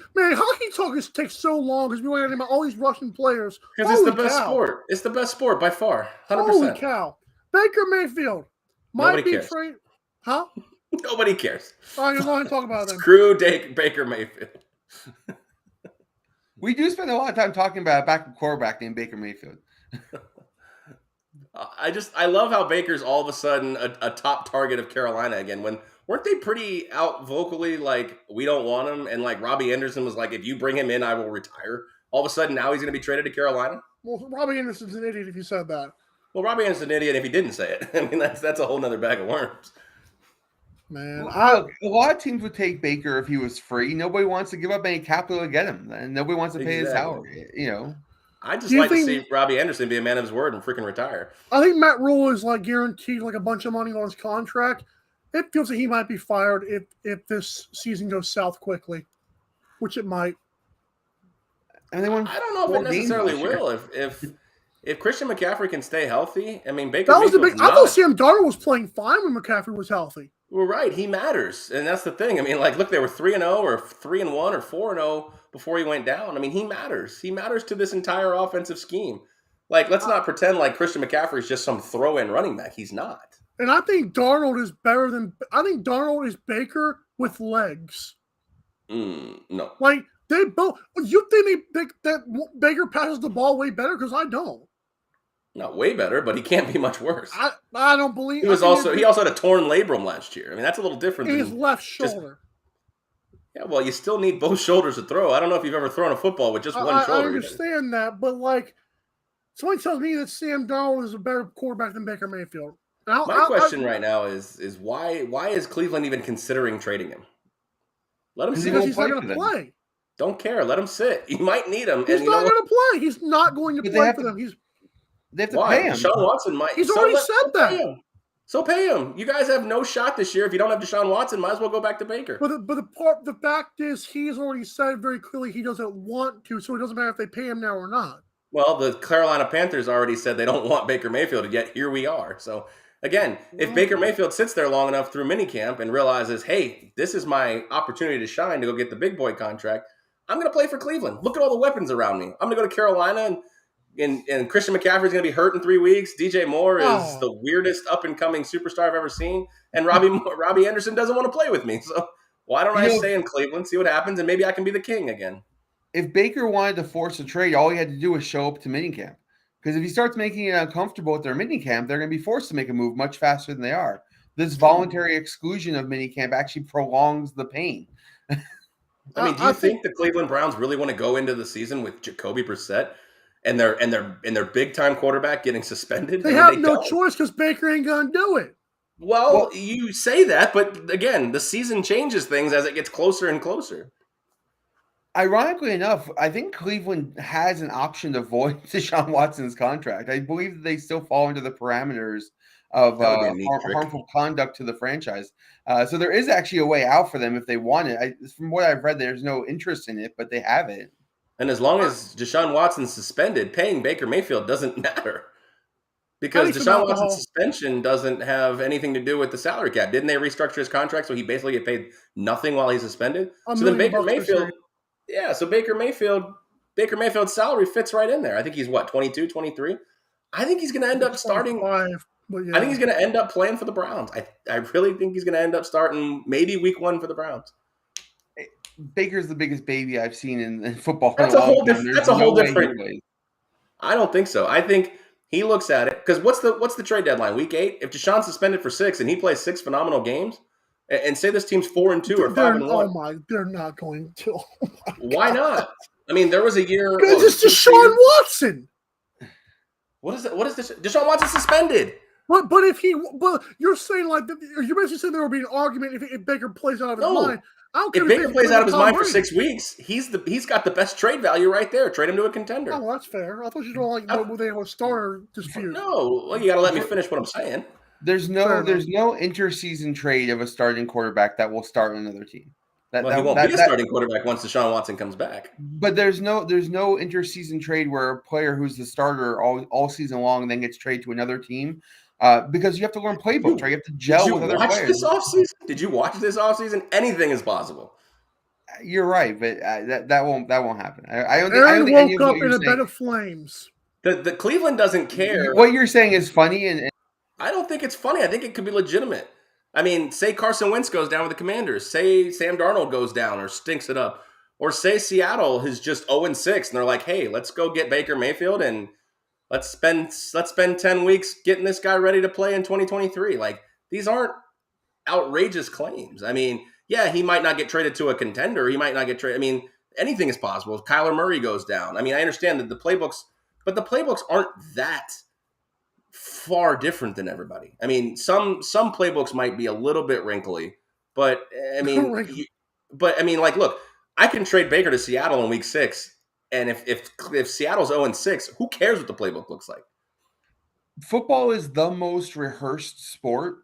talk takes so long because we want to about all these Russian players. Because it's the best sport. It's the best sport by far. 100%. Holy cow. Baker Mayfield might be trained. Huh? Nobody cares. All right, go ahead and talk about it then. Screw Baker Mayfield. We do spend a lot of time talking about a backup quarterback named Baker Mayfield. I love how Baker's all of a sudden a top target of Carolina again. When weren't they pretty out vocally like we don't want him, and like Robbie Anderson was like, if you bring him in, I will retire. All of a sudden now he's going to be traded to Carolina. Well, Robbie Anderson's an idiot if you said that. Well, Robbie Anderson's an idiot if he didn't say it. I mean that's a whole nother bag of worms. Man, a lot of teams would take Baker if he was free. Nobody wants to give up any capital to get him, and nobody wants to pay his salary. You know. I just like to see Robbie Anderson be a man of his word and freaking retire. I think Matt Rule is like guaranteed like a bunch of money on his contract. It feels like he might be fired if this season goes south quickly, which it might. And I don't know if it necessarily will. If Christian McCaffrey can stay healthy, I mean Baker. That was the big. I thought Sam Darnold was playing fine when McCaffrey was healthy. Well, right, he matters, and that's the thing. I mean, like, look, they were 3-0 or 3-1 or 4-0 before he went down. I mean, he matters. He matters to this entire offensive scheme. Like, let's not pretend like Christian McCaffrey is just some throw-in running back. He's not. And I think Darnold is better than. I think Darnold is Baker with legs. No. Like they both. You think that Baker passes the ball way better? Because I don't. Not way better, but he can't be much worse. I don't believe. He also had a torn labrum last year. I mean, that's a little different. In his left shoulder. Yeah, well, you still need both shoulders to throw. I don't know if you've ever thrown a football with just one shoulder. I understand that, but like, somebody tells me that Sam Darnold is a better quarterback than Baker Mayfield. My question right now is why is Cleveland even considering trading him? Let him sit. Because he's not going to play. Don't care. Let him sit. You might need him. He's not going to play. He's not going to play for them. They have to pay him. Deshaun Watson might. He's already said that. So pay him. You guys have no shot this year. If you don't have Deshaun Watson, might as well go back to Baker. But the fact is, he's already said very clearly he doesn't want to, so it doesn't matter if they pay him now or not. Well, the Carolina Panthers already said they don't want Baker Mayfield, and yet here we are. So, again, if Baker Mayfield sits there long enough through minicamp and realizes, hey, this is my opportunity to shine to go get the big boy contract, I'm going to play for Cleveland. Look at all the weapons around me. I'm going to go to Carolina, and Christian McCaffrey's going to be hurt in 3 weeks. DJ Moore is the weirdest up-and-coming superstar I've ever seen. And Robbie Anderson doesn't want to play with me. So why don't I stay in Cleveland, see what happens, and maybe I can be the king again. If Baker wanted to force a trade, all he had to do was show up to minicamp. Because if he starts making it uncomfortable at their minicamp, they're going to be forced to make a move much faster than they are. This voluntary exclusion of minicamp actually prolongs the pain. I mean, do you think the Cleveland Browns really want to go into the season with Jacoby Brissett and their big time quarterback getting suspended? They have no choice because Baker ain't gonna do it. Well, you say that, but again, the season changes things as it gets closer and closer. Ironically enough, I think Cleveland has an option to void Deshaun Watson's contract. I believe that they still fall into the parameters of harmful conduct to the franchise. So there is actually a way out for them if they want it. From what I've read, there's no interest in it, but they have it. And as long as Deshaun Watson's suspended, paying Baker Mayfield doesn't matter. Because Deshaun Watson's suspension doesn't have anything to do with the salary cap. Didn't they restructure his contract so he basically get paid nothing while he's suspended? So then Baker Mayfield, Baker Mayfield's salary fits right in there. I think he's 22, 23. I think he's going to end up starting. I think he's going to end up playing for the Browns. I really think he's going to end up starting maybe week 1 for the Browns. Baker's the biggest baby I've seen in football. That's a whole different. I don't think so. I think he looks at it because what's the trade deadline? Week 8. If Deshaun's suspended for 6 and he plays 6 phenomenal games, and say this team's 4-2 or 5-1. They're not going to. Why not? I mean, there was a year. Because it's Deshaun Watson. What is it? What is this? Deshaun Watson suspended. But you're saying you're basically saying there will be an argument if Baker plays out of his mind. I don't care if Baker plays out of his mind for 6 weeks, he's got the best trade value right there. Trade him to a contender. Oh, that's fair. I thought you were they have a starter dispute. No, well, you got to let me finish what I'm saying. There's no interseason trade of a starting quarterback that will start another team. He won't be a starting quarterback once Deshaun Watson comes back. But there's no interseason trade where a player who's the starter all season long and then gets traded to another team. Because you have to learn playbooks, right? You have to gel with other players. Did you watch this offseason? Anything is possible. You're right, but that won't happen. Aaron woke up in a bed of flames. The Cleveland doesn't care. What you're saying is funny, and I don't think it's funny. I think it could be legitimate. I mean, say Carson Wentz goes down with the Commanders. Say Sam Darnold goes down or stinks it up. Or say Seattle is just 0-6 and they're like, hey, let's go get Baker Mayfield and let's spend 10 weeks getting this guy ready to play in 2023. Like, these aren't outrageous claims. I mean, yeah, he might not get traded to a contender. He might not get traded. I mean, anything is possible. If Kyler Murray goes down. I mean, I understand that the playbooks aren't that far different than everybody. I mean, some playbooks might be a little bit wrinkly, but I mean, look, I can trade Baker to Seattle in week 6. And if Seattle's 0-6, who cares what the playbook looks like? Football is the most rehearsed sport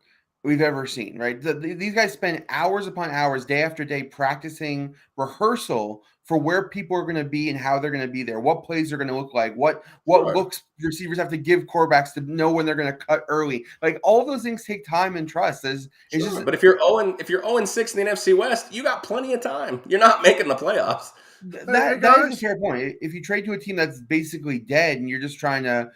we've ever seen, right? These guys spend hours upon hours, day after day, practicing rehearsal for where people are going to be and how they're going to be there, what plays are going to look like, what looks receivers have to give quarterbacks to know when they're going to cut early. Like, all of those things take time and trust. But if you're 0-6 in the NFC West, you got plenty of time. You're not making the playoffs. That is a fair point. If you trade to a team that's basically dead and you're just trying to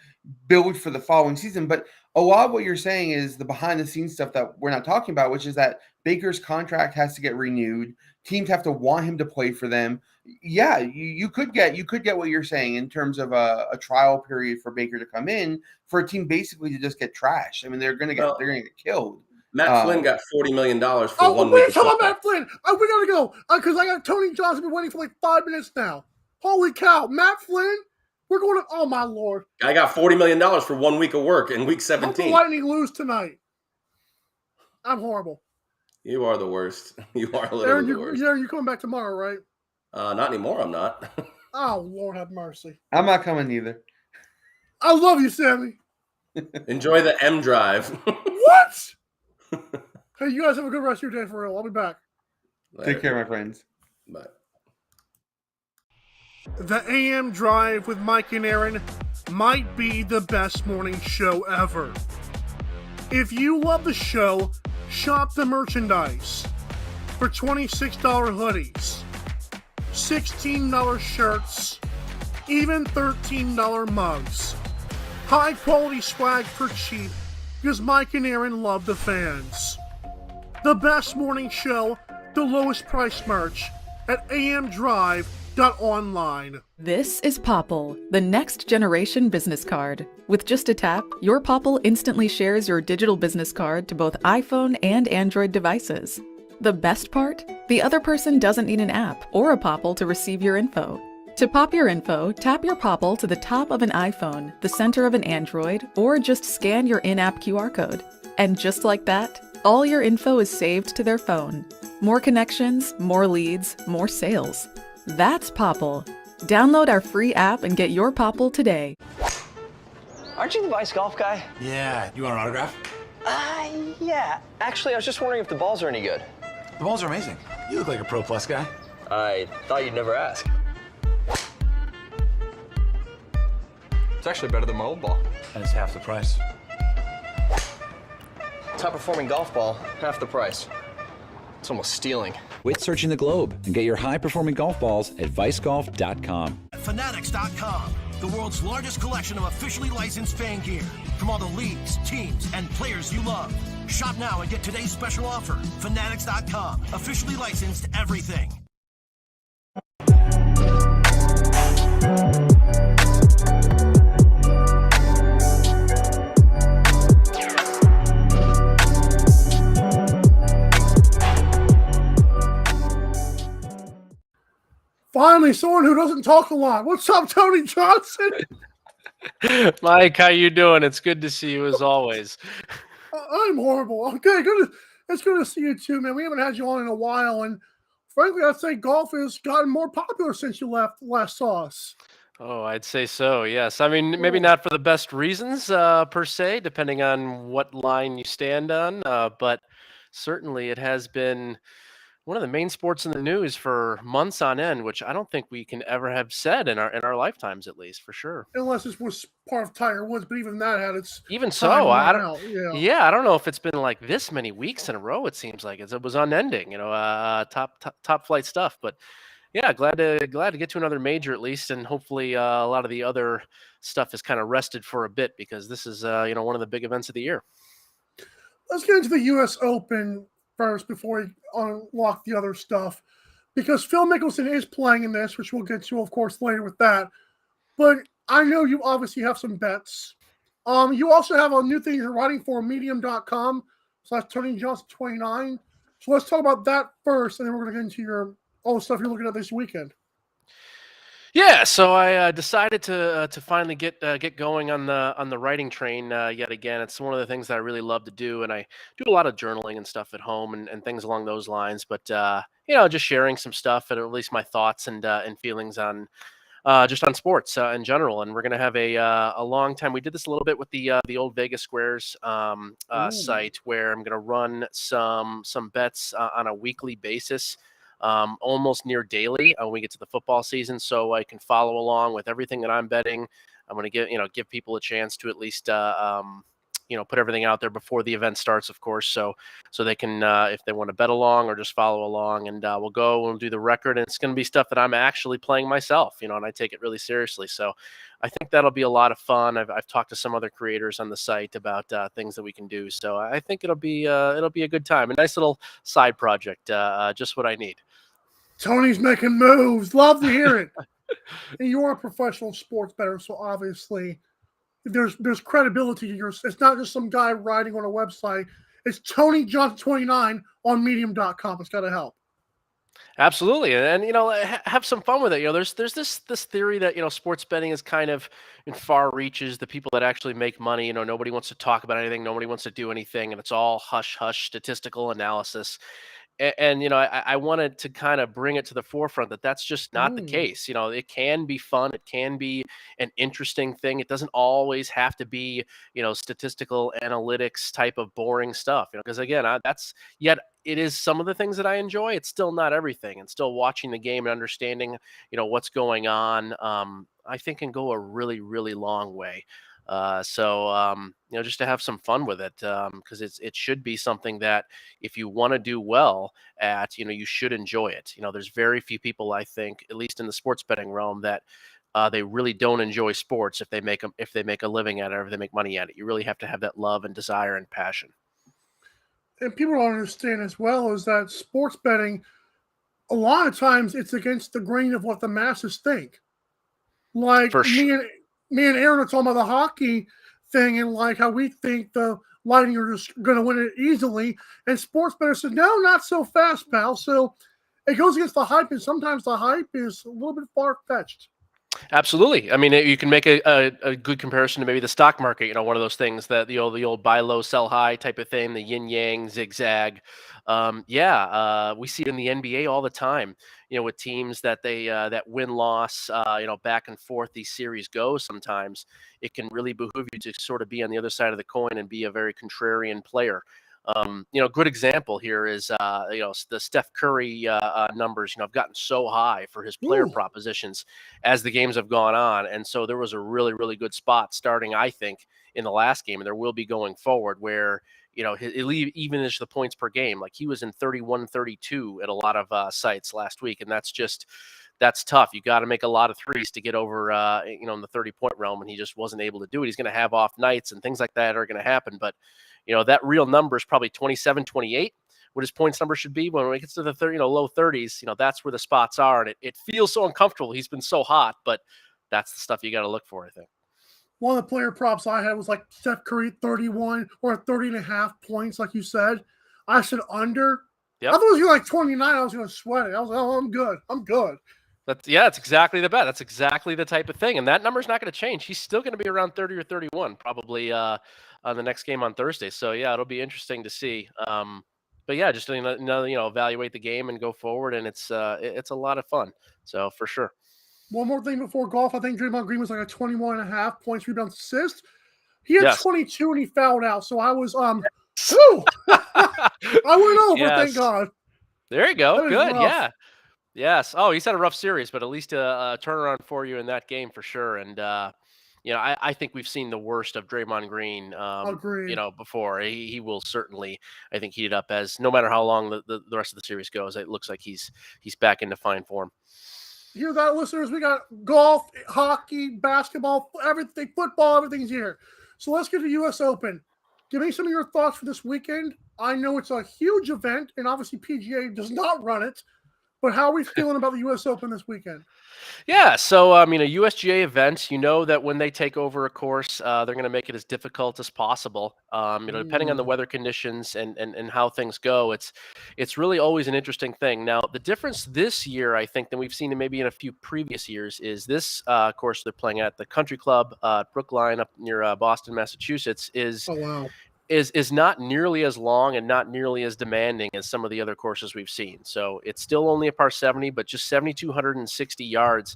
build for the following season, but a lot of what you're saying is the behind-the-scenes stuff that we're not talking about, which is that Baker's contract has to get renewed. Teams have to want him to play for them. Yeah, you could get what you're saying in terms of a trial period for Baker to come in for a team basically to just get trashed. I mean, they're gonna get killed. Matt Flynn got $40 million for 1 week. We're talking about Matt Flynn. We gotta go because I got Tony Johnson been waiting for like 5 minutes now. Holy cow, Matt Flynn! We're going to. Oh my lord! I got $40 million for 1 week of work in week 17. Hope the Lightning lose tonight. I'm horrible. You are the worst. You are literally the worst. Aaron, you coming back tomorrow, right? Not anymore. I'm not. Oh, Lord have mercy. I'm not coming either. I love you, Sammy. Enjoy the M drive. What? Hey, you guys have a good rest of your day for real. I'll be back. Later. Take care, my friends. Bye. The AM Drive with Mike and Aaron might be the best morning show ever. If you love the show, shop the merchandise for $26 hoodies, $16 shirts, even $13 mugs. High quality swag for cheap because Mike and Aaron love the fans. The best morning show, the lowest price merch at amdrive.online. This is Popple, the next generation business card. With just a tap, your Popple instantly shares your digital business card to both iPhone and Android devices. The best part? The other person doesn't need an app or a Popple to receive your info. To pop your info, tap your Popple to the top of an iPhone, the center of an Android, or just scan your in-app QR code. And just like that, all your info is saved to their phone. More connections, more leads, more sales. That's Popple. Download our free app and get your Popple today. Aren't you the Vice Golf guy? Yeah, you want an autograph? Yeah. Actually, I was just wondering if the balls are any good. The balls are amazing. You look like a Pro Plus guy. I thought you'd never ask. It's actually better than my old ball. And it's half the price. Top performing golf ball, half the price. It's almost stealing. Quit searching the globe and get your high-performing golf balls at vicegolf.com. Fanatics.com, the world's largest collection of officially licensed fan gear from all the leagues, teams, and players you love. Shop now and get today's special offer. Fanatics.com, officially licensed everything. Finally, someone who doesn't talk a lot. What's up, Tony Johnson? Mike, how you doing? It's good to see you as always. I'm horrible. Okay, it's good to see you too, man. We haven't had you on in a while, and frankly, I'd say golf has gotten more popular since you last saw us. Oh, I'd say so, yes. I mean, maybe not for the best reasons, per se, depending on what line you stand on, but certainly it has been one of the main sports in the news for months on end, which I don't think we can ever have said in our lifetimes, at least, for sure. Unless this was part of Tiger Woods, but even that had its even time so. I run don't. out. Yeah. Yeah, I don't know if it's been like this many weeks in a row. It seems like it was unending. Top flight stuff. But yeah, glad to get to another major at least, and hopefully a lot of the other stuff is kind of rested for a bit because this is one of the big events of the year. Let's get into the U.S. Open first before we unlock the other stuff, because Phil Mickelson is playing in this, which we'll get to, of course, later with that. But I know you obviously have some bets. You also have a new thing you're writing for medium.com/Tony Johnson 29. So let's talk about that first, and then we're going to get into all the stuff you're looking at this weekend. Yeah, so I decided to finally get going on the writing train yet again. It's one of the things that I really love to do, and I do a lot of journaling and stuff at home and things along those lines. But just sharing some stuff and at least my thoughts and feelings on just on sports in general. And we're gonna have a long time. We did this a little bit with the old Vegas Squares site, where I'm gonna run some bets on a weekly basis. Almost near daily when we get to the football season, so I can follow along with everything that I'm betting. I'm going to give people a chance to at least put everything out there before the event starts, of course, so they can if they want to bet along or just follow along, and we'll do the record, and it's going to be stuff that I'm actually playing myself, and I take it really seriously. So I think that'll be a lot of fun. I've talked to some other creators on the site about things that we can do, so I think it'll be a good time, a nice little side project, just what I need. Tony's making moves. Love to hear it. And you are a professional sports bettor, so obviously there's credibility to yours. It's not just some guy writing on a website. It's Tony Johnson 29 on medium.com. It's got to help. Absolutely, and have some fun with it. There's this theory that sports betting is kind of in far reaches. The people that actually make money, nobody wants to talk about anything, nobody wants to do anything, and it's all hush hush statistical analysis. And I wanted to kind of bring it to the forefront that that's just not the case. It can be fun. It can be an interesting thing. It doesn't always have to be, statistical analytics type of boring stuff. Because again, it is some of the things that I enjoy. It's still not everything, and still watching the game and understanding, what's going on. I think can go a really, really long way. Just to have some fun with it, because it should be something that if you want to do well at, you should enjoy it. There's very few people, I think, at least in the sports betting realm, that they really don't enjoy sports if they make a living at it or if they make money at it. You really have to have that love and desire and passion. And people don't understand as well is that sports betting, a lot of times it's against the grain of what the masses think. Like me and Aaron are talking about the hockey thing and like how we think the Lightning are just going to win it easily. And sports bettors said, no, not so fast, pal. So it goes against the hype, and sometimes the hype is a little bit far-fetched. Absolutely. I mean, you can make a good comparison to maybe the stock market. One of those things that the old buy low, sell high type of thing, the yin yang, zigzag. We see it in the NBA all the time. With teams that that win loss, back and forth these series go. Sometimes it can really behoove you to sort of be on the other side of the coin and be a very contrarian player. Good example here is, the Steph Curry numbers, have gotten so high for his player propositions as the games have gone on. And so there was a really, really good spot starting, I think, in the last game. And there will be going forward where, even as the points per game, like he was in 31-32 at a lot of sites last week. And that's tough. You got to make a lot of threes to get over, in the 30-point realm. And he just wasn't able to do it. He's going to have off nights and things like that are going to happen. But that real number is probably 27, 28, what his points number should be. When it gets to the low 30s, that's where the spots are. And it feels so uncomfortable. He's been so hot, but that's the stuff you got to look for, I think. One of the player props I had was like Steph Curry 31 or 30.5 points, like you said. I said under. Yep. I thought it was like 29. I was going to sweat it. I was like, oh, I'm good. I'm good. That's exactly the bet. That's exactly the type of thing. And that number's not going to change. He's still going to be around 30 or 31, probably on the next game on Thursday. So, yeah, it'll be interesting to see. But, yeah, just evaluate the game and go forward. And it's a lot of fun. So, for sure. One more thing before golf. I think Draymond Green was like a 21.5 points, rebounds, assist. He had 22 and he fouled out. So I was I went over, thank God. There you go. Good. Rough. Yeah. Yes. Oh, he's had a rough series, but at least a turnaround for you in that game for sure. And I think we've seen the worst of Draymond Green. Before he will certainly, I think, heat it up as no matter how long the rest of the series goes. It looks like he's back into fine form. Hear that, listeners? We got golf, hockey, basketball, everything, football, everything's here. So let's get to U.S. Open. Give me some of your thoughts for this weekend. I know it's a huge event, and obviously PGA does not run it. But how are we feeling about the U.S. Open this weekend? Yeah, so, a USGA event, that when they take over a course, they're going to make it as difficult as possible. Depending on the weather conditions and how things go, it's really always an interesting thing. Now, the difference this year, I think, than we've seen maybe in a few previous years is this course they're playing at the Country Club, Brookline up near Boston, Massachusetts, is not nearly as long and not nearly as demanding as some of the other courses we've seen. So it's still only a par 70, but just 7,260 yards.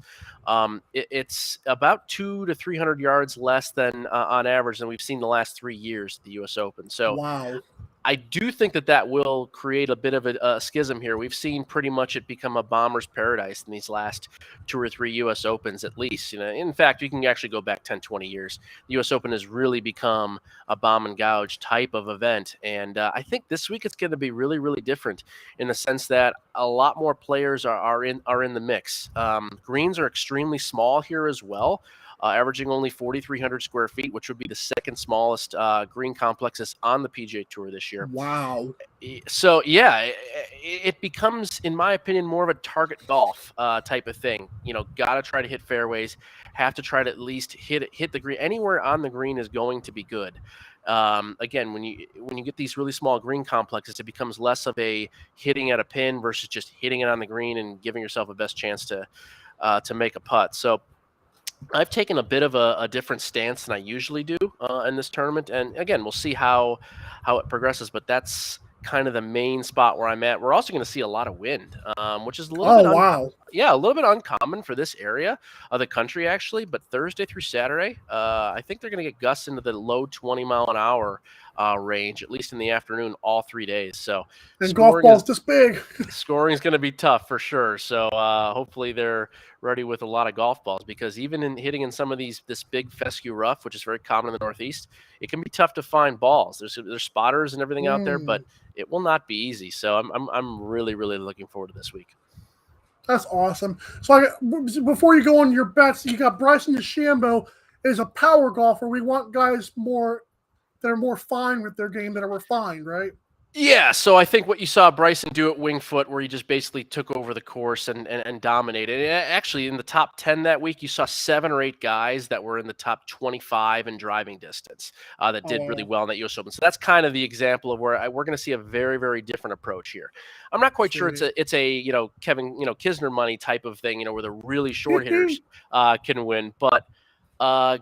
It's about 200 to 300 yards less than on average than we've seen the last 3 years at the U.S. Open. So wow. I do think that will create a bit of a schism here. We've seen pretty much it become a bomber's paradise in these last 2 or 3 U.S. Opens at least. In fact, you can actually go back 10, 20 years. The U.S. Open has really become a bomb and gouge type of event. And I think this week it's going to be really, really different in the sense that a lot more players are in the mix. Greens are extremely small here as well. Averaging only 4,300 square feet, which would be the second smallest green complexes on the PGA Tour this year. Wow. So, yeah, it becomes, in my opinion, more of a target golf type of thing. Got to try to hit fairways, have to try to at least hit the green. Anywhere on the green is going to be good. Again, when you get these really small green complexes, it becomes less of a hitting at a pin versus just hitting it on the green and giving yourself a best chance to make a putt. So, I've taken a bit of a different stance than I usually do in this tournament. And again, we'll see how it progresses, but that's kind of the main spot where I'm at. We're also going to see a lot of wind, which is a little a little bit uncommon for this area of the country, actually. But Thursday through Saturday, I think they're going to get gusts into the low 20 mile an hour range, at least in the afternoon, all 3 days. So and golf balls this big. Scoring is going to be tough for sure. So hopefully they're ready with a lot of golf balls, because even in hitting in some of this big fescue rough, which is very common in the Northeast, it can be tough to find balls. There's spotters and everything out there, but it will not be easy. So I'm really, really looking forward to this week. That's awesome. So before you go on your bets, you got Bryson DeChambeau is a power golfer. We want guys that are more fine with their game, that are refined, right? Yeah, so I think what you saw Bryson do at Winged Foot, where he just basically took over the course and dominated. And actually, in the top 10 that week, you saw 7 or 8 guys that were in the top 25 in driving distance that did really well in that U.S. Open. So that's kind of the example of where we're going to see a very, very different approach here. I'm not quite sure it's a Kevin Kisner money type of thing, where the really short hitters can win, but.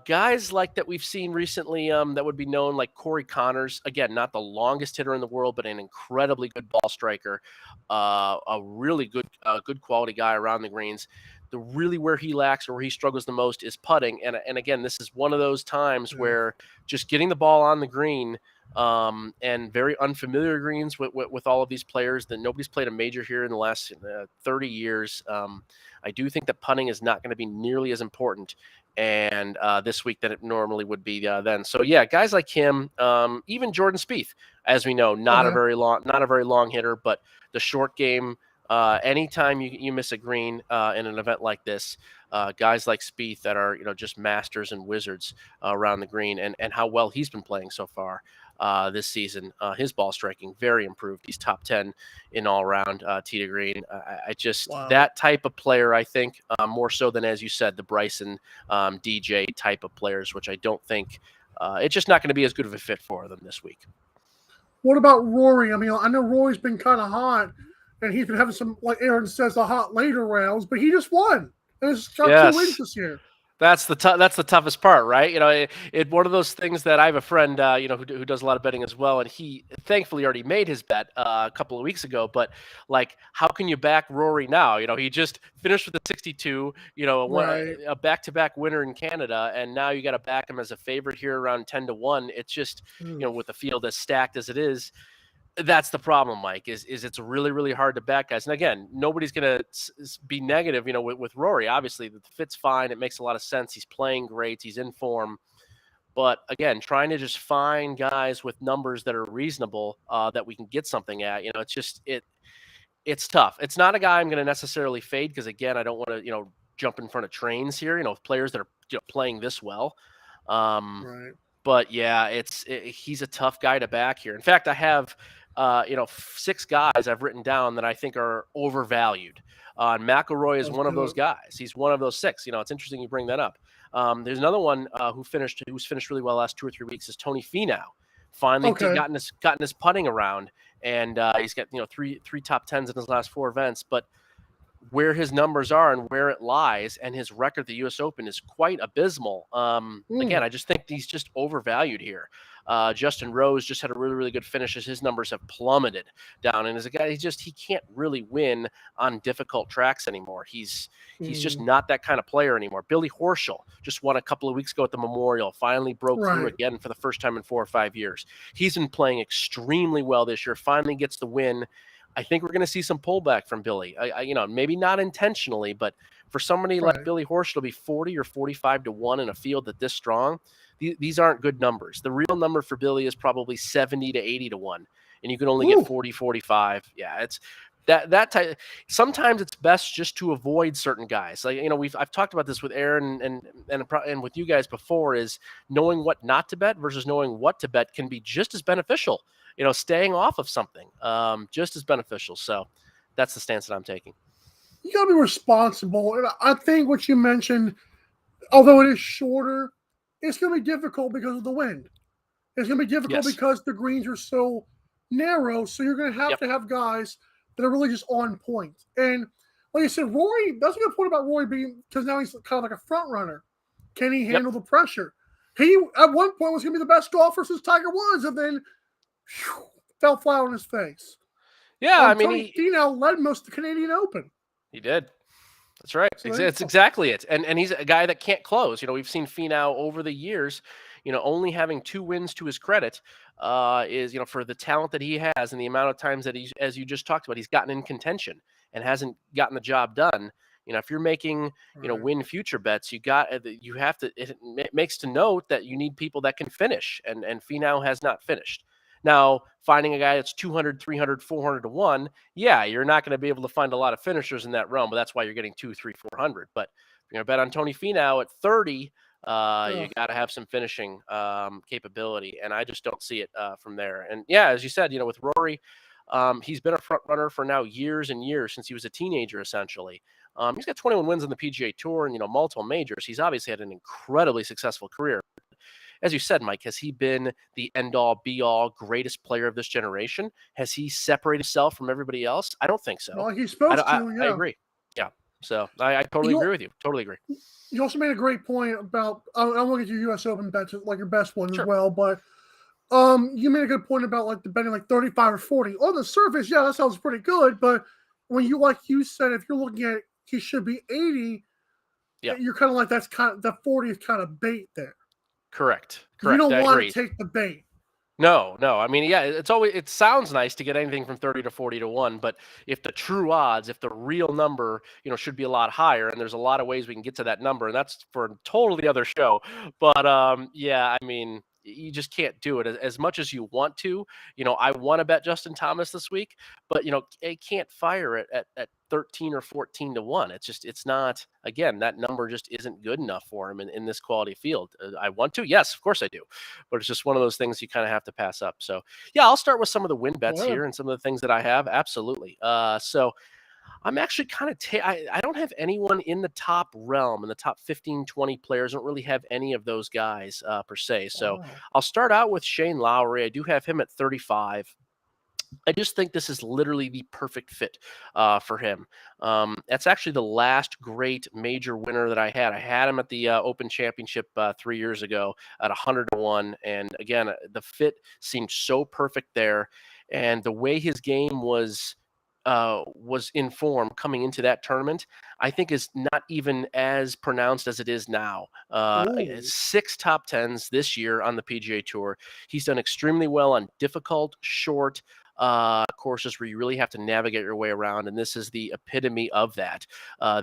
Guys like that we've seen recently that would be known, like Corey Connors, again, not the longest hitter in the world, but an incredibly good ball striker, a really good quality guy around the greens. Really where he lacks or where he struggles the most is putting. And again, this is one of those times where just getting the ball on the green and very unfamiliar greens with all of these players, that nobody's played a major here in the last 30 years. I do think that putting is not going to be nearly as important and this week than it normally would be then. So yeah, guys like him, even Jordan Spieth, as we know, not a very long hitter, but the short game. Anytime you miss a green in an event like this, guys like Spieth that are just masters and wizards around the green, and how well he's been playing so far this season. His ball striking very improved. He's top 10 in all round tee to green. I just that type of player, I think, more so than, as you said, the Bryson DJ type of players, which I don't think it's just not going to be as good of a fit for them this week. What about Rory? I mean, I know Rory's been kind of hot, and he's been having some, like Aaron says, the hot later rounds, but he just won. And it's got 2 wins this year. That's the toughest part, right? It one of those things that I have a friend, who does a lot of betting as well, and he thankfully already made his bet a couple of weeks ago. But like, how can you back Rory now? He just finished with a 62, a back-to-back winner in Canada, and now you got to back him as a favorite here around 10-1. It's just, with the field as stacked as it is. That's the problem, Mike, is it's really, really hard to back guys. And again, nobody's going to be negative, with Rory. Obviously, the fit's fine. It makes a lot of sense. He's playing great. He's in form. But again, trying to just find guys with numbers that are reasonable that we can get something at, it's tough. It's not a guy I'm going to necessarily fade because, again, I don't want to, jump in front of trains here, players that are playing this well. But yeah, he's a tough guy to back here. In fact, I have 6 guys I've written down that I think are overvalued. And McIlroy is one of those guys. He's one of those 6. It's interesting you bring that up. There's another one who's finished really well last 2 or 3 weeks is Tony Finau. Finally gotten his putting around, and he's got 3 top 10s in his last 4 events. But where his numbers are and where it lies, and his record at the U.S. Open is quite abysmal. Again, I just think he's just overvalued here. Justin Rose just had a really, really good finish as his numbers have plummeted down. And as a guy, he can't really win on difficult tracks anymore. He's just not that kind of player anymore. Billy Horschel just won a couple of weeks ago at the Memorial, finally broke through again for the first time in 4 or 5 years. He's been playing extremely well this year, finally gets the win. I think we're going to see some pullback from Billy. Maybe not intentionally, but for somebody like Billy Horschel to be 40 or 45-1 in a field that this strong, these aren't good numbers. The real number for Billy is probably 70 to 80-1, and you can only get 40, 45. Yeah, it's that type. Sometimes it's best just to avoid certain guys. Like I've talked about this with Aaron and with you guys before. Is knowing what not to bet versus knowing what to bet can be just as beneficial. Staying off of something, just as beneficial. So that's the stance that I'm taking. You got to be responsible. And I think what you mentioned, although it is shorter, it's going to be difficult because of the wind. It's going to be difficult because the greens are so narrow. So you're going to have guys that are really just on point. And like I said, Rory, that's a good point about Rory being, because now he's kind of like a front runner. Can he handle the pressure? He, at one point, was going to be the best golfer since Tiger Woods, and then fell flat on his face. Yeah, Finau led most of the Canadian Open. He did. That's right. It's exactly it. And he's a guy that can't close. We've seen Finau over the years, only having 2 wins to his credit is, for the talent that he has and the amount of times that he's, as you just talked about, he's gotten in contention and hasn't gotten the job done. If you're making, win future bets, you have to, it makes to note that you need people that can finish, and Finau has not finished. Now, finding a guy that's 200, 300, 400 to 1, yeah, you're not going to be able to find a lot of finishers in that realm, but that's why you're getting 2, 3, 400. But if you're going to bet on Tony Finau at 30, you got to have some finishing capability, and I just don't see it from there. And yeah, as you said, with Rory, he's been a front runner for now years and years, since he was a teenager, essentially. He's got 21 wins on the PGA Tour and, multiple majors. He's obviously had an incredibly successful career. As you said, Mike, has he been the end-all, be-all, greatest player of this generation? Has he separated himself from everybody else? I don't think so. Well, he's supposed to, yeah. I agree. Yeah. So I totally agree with you. Totally agree. You also made a great point about, I'm looking at your U.S. Open bets, like your best one Sure. as well, but you made a good point about like the betting like 35 or 40. On the surface, yeah, that sounds pretty good, but when you, like you said, if you're looking at he should be 80, you're kind of like, that's kind of, the 40 is kind of bait there. Correct. You don't want to take the bait. No. I mean, yeah, it sounds nice to get anything from 30 to 40 to 1, but if the true odds, if the real number, should be a lot higher, and there's a lot of ways we can get to that number, and that's for a totally other show. But yeah, I mean, you just can't do it as much as you want to. I want to bet Justin Thomas this week, but I can't fire it at 13 or 14 to 1. It's not, again, that number just isn't good enough for him in this quality field. I want to, yes, of course I do, but it's just one of those things you kind of have to pass up. So yeah, I'll start with some of the win bets here and some of the things that I have. Absolutely. So I'm actually kind of I don't have anyone in the top realm, in the top 15, 20 players. I don't really have any of those guys per se. So I'll start out with Shane Lowry. I do have him at 35. I just think this is literally the perfect fit for him. That's actually the last great major winner that I had. I had him at the Open Championship 3 years ago at 100 to 1. And again, the fit seemed so perfect there. And the way his game was in form coming into that tournament, I think is not even as pronounced as it is now. 6 top 10s this year on the PGA Tour. He's done extremely well on difficult, short courses where you really have to navigate your way around, and this is the epitome of that.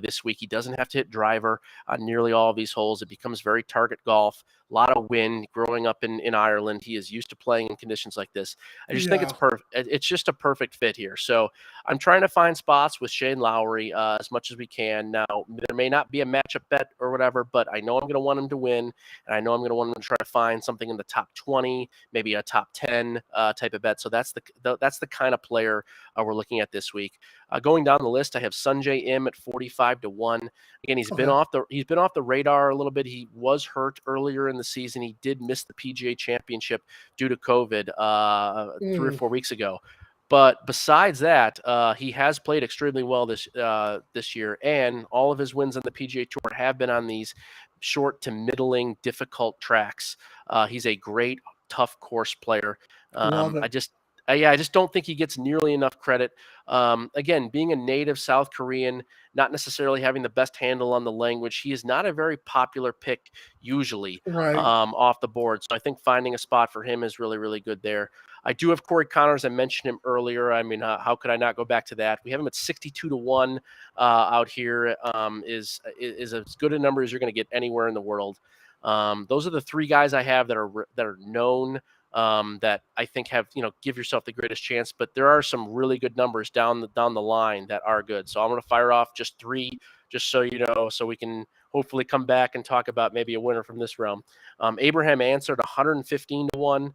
This week, he doesn't have to hit driver on nearly all of these holes. It becomes very target golf. A lot of wind. Growing up in Ireland, he is used to playing in conditions like this. I just think it's perfect. It's just a perfect fit here. So I'm trying to find spots with Shane Lowry as much as we can. Now, there may not be a matchup bet or whatever, but I know I'm going to want him to win, and I know I'm going to want him to try to find something in the top 20, maybe a top 10 type of bet. So that's the kind of player we're looking at this week. Going down the list, I have Sungjae Im at 45 to 1. Again, he's been off the radar a little bit. He was hurt earlier in the season. He did miss the PGA Championship due to COVID 3 or 4 weeks ago. But besides that, he has played extremely well this year, and all of his wins on the PGA Tour have been on these short to middling difficult tracks. He's a great, tough course player. I just don't think he gets nearly enough credit. Again, being a native South Korean, not necessarily having the best handle on the language, he is not a very popular pick usually off the board. So I think finding a spot for him is really, really good there. I do have Corey Connors. I mentioned him earlier. I mean, how could I not go back to that? We have him at 62 to 1 out here. Is as good a number as you're going to get anywhere in the world. Those are the 3 guys I have that are known. That I think have, give yourself the greatest chance, but there are some really good numbers down the line that are good. So I'm going to fire off just 3, just so you know, so we can hopefully come back and talk about maybe a winner from this realm. Abraham Answer at 115 to 1.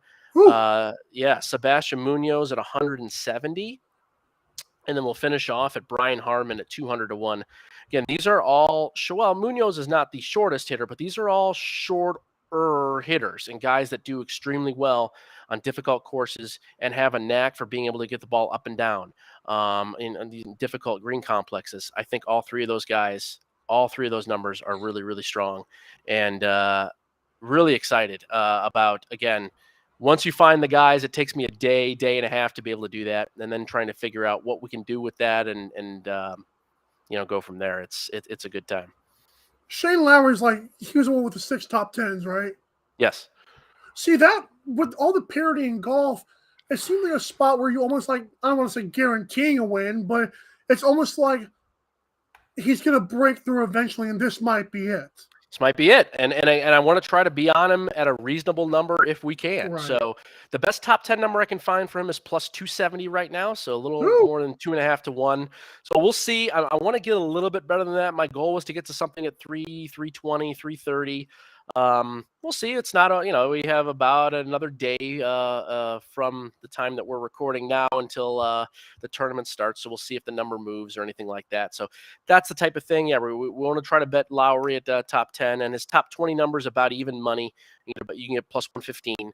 Sebastian Munoz at 170. And then we'll finish off at Brian Harman at 200 to 1. Again, these are all, well, Munoz is not the shortest hitter, but these are all short hitters and guys that do extremely well on difficult courses and have a knack for being able to get the ball up and down in these difficult green complexes. I think all 3 of those guys, all 3 of those numbers are really, really strong, and really excited about, again, once you find the guys, it takes me a day and a half to be able to do that, and then trying to figure out what we can do with that and go from there. It's a good time. Shane Lowry's he was the one with the 6 top 10s, right? Yes. See that with all the parity in golf, it seems like a spot where you almost like, I don't want to say guaranteeing a win, but it's almost like he's going to break through eventually, and this might be it. This might be it, and I want to try to be on him at a reasonable number if we can. Right. So the best top 10 number I can find for him is plus 270 right now, so a little more than 2.5 to 1. So we'll see. I want to get a little bit better than that. My goal was to get to something at 320, 330. We'll see. It's not we have about another day from the time that we're recording now until the tournament starts. So we'll see if the number moves or anything like that. So that's the type of thing. Yeah, we want to try to bet Lowry at top 10, and his top 20 numbers about even money. You can get plus 115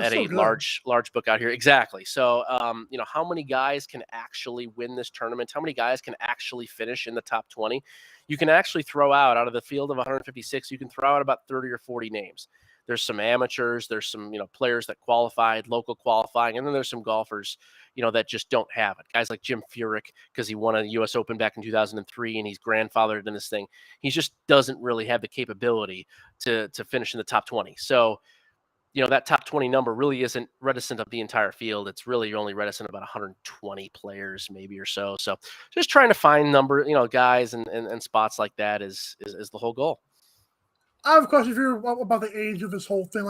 at a large book out here. Exactly. So how many guys can actually win this tournament? How many guys can actually finish in the top 20? You can actually throw out of the field of 156, you can throw out about 30 or 40 names. There's some amateurs, there's some, players that qualified, local qualifying, and then there's some golfers, that just don't have it. Guys like Jim Furyk, because he won a U.S. Open back in 2003 and he's grandfathered in this thing. He just doesn't really have the capability to finish in the top 20. So, that top 20 number really isn't reticent of the entire field. It's really only reticent about 120 players maybe or so. So just trying to find guys and spots like that is the whole goal. I have a question for you about the age of this whole thing.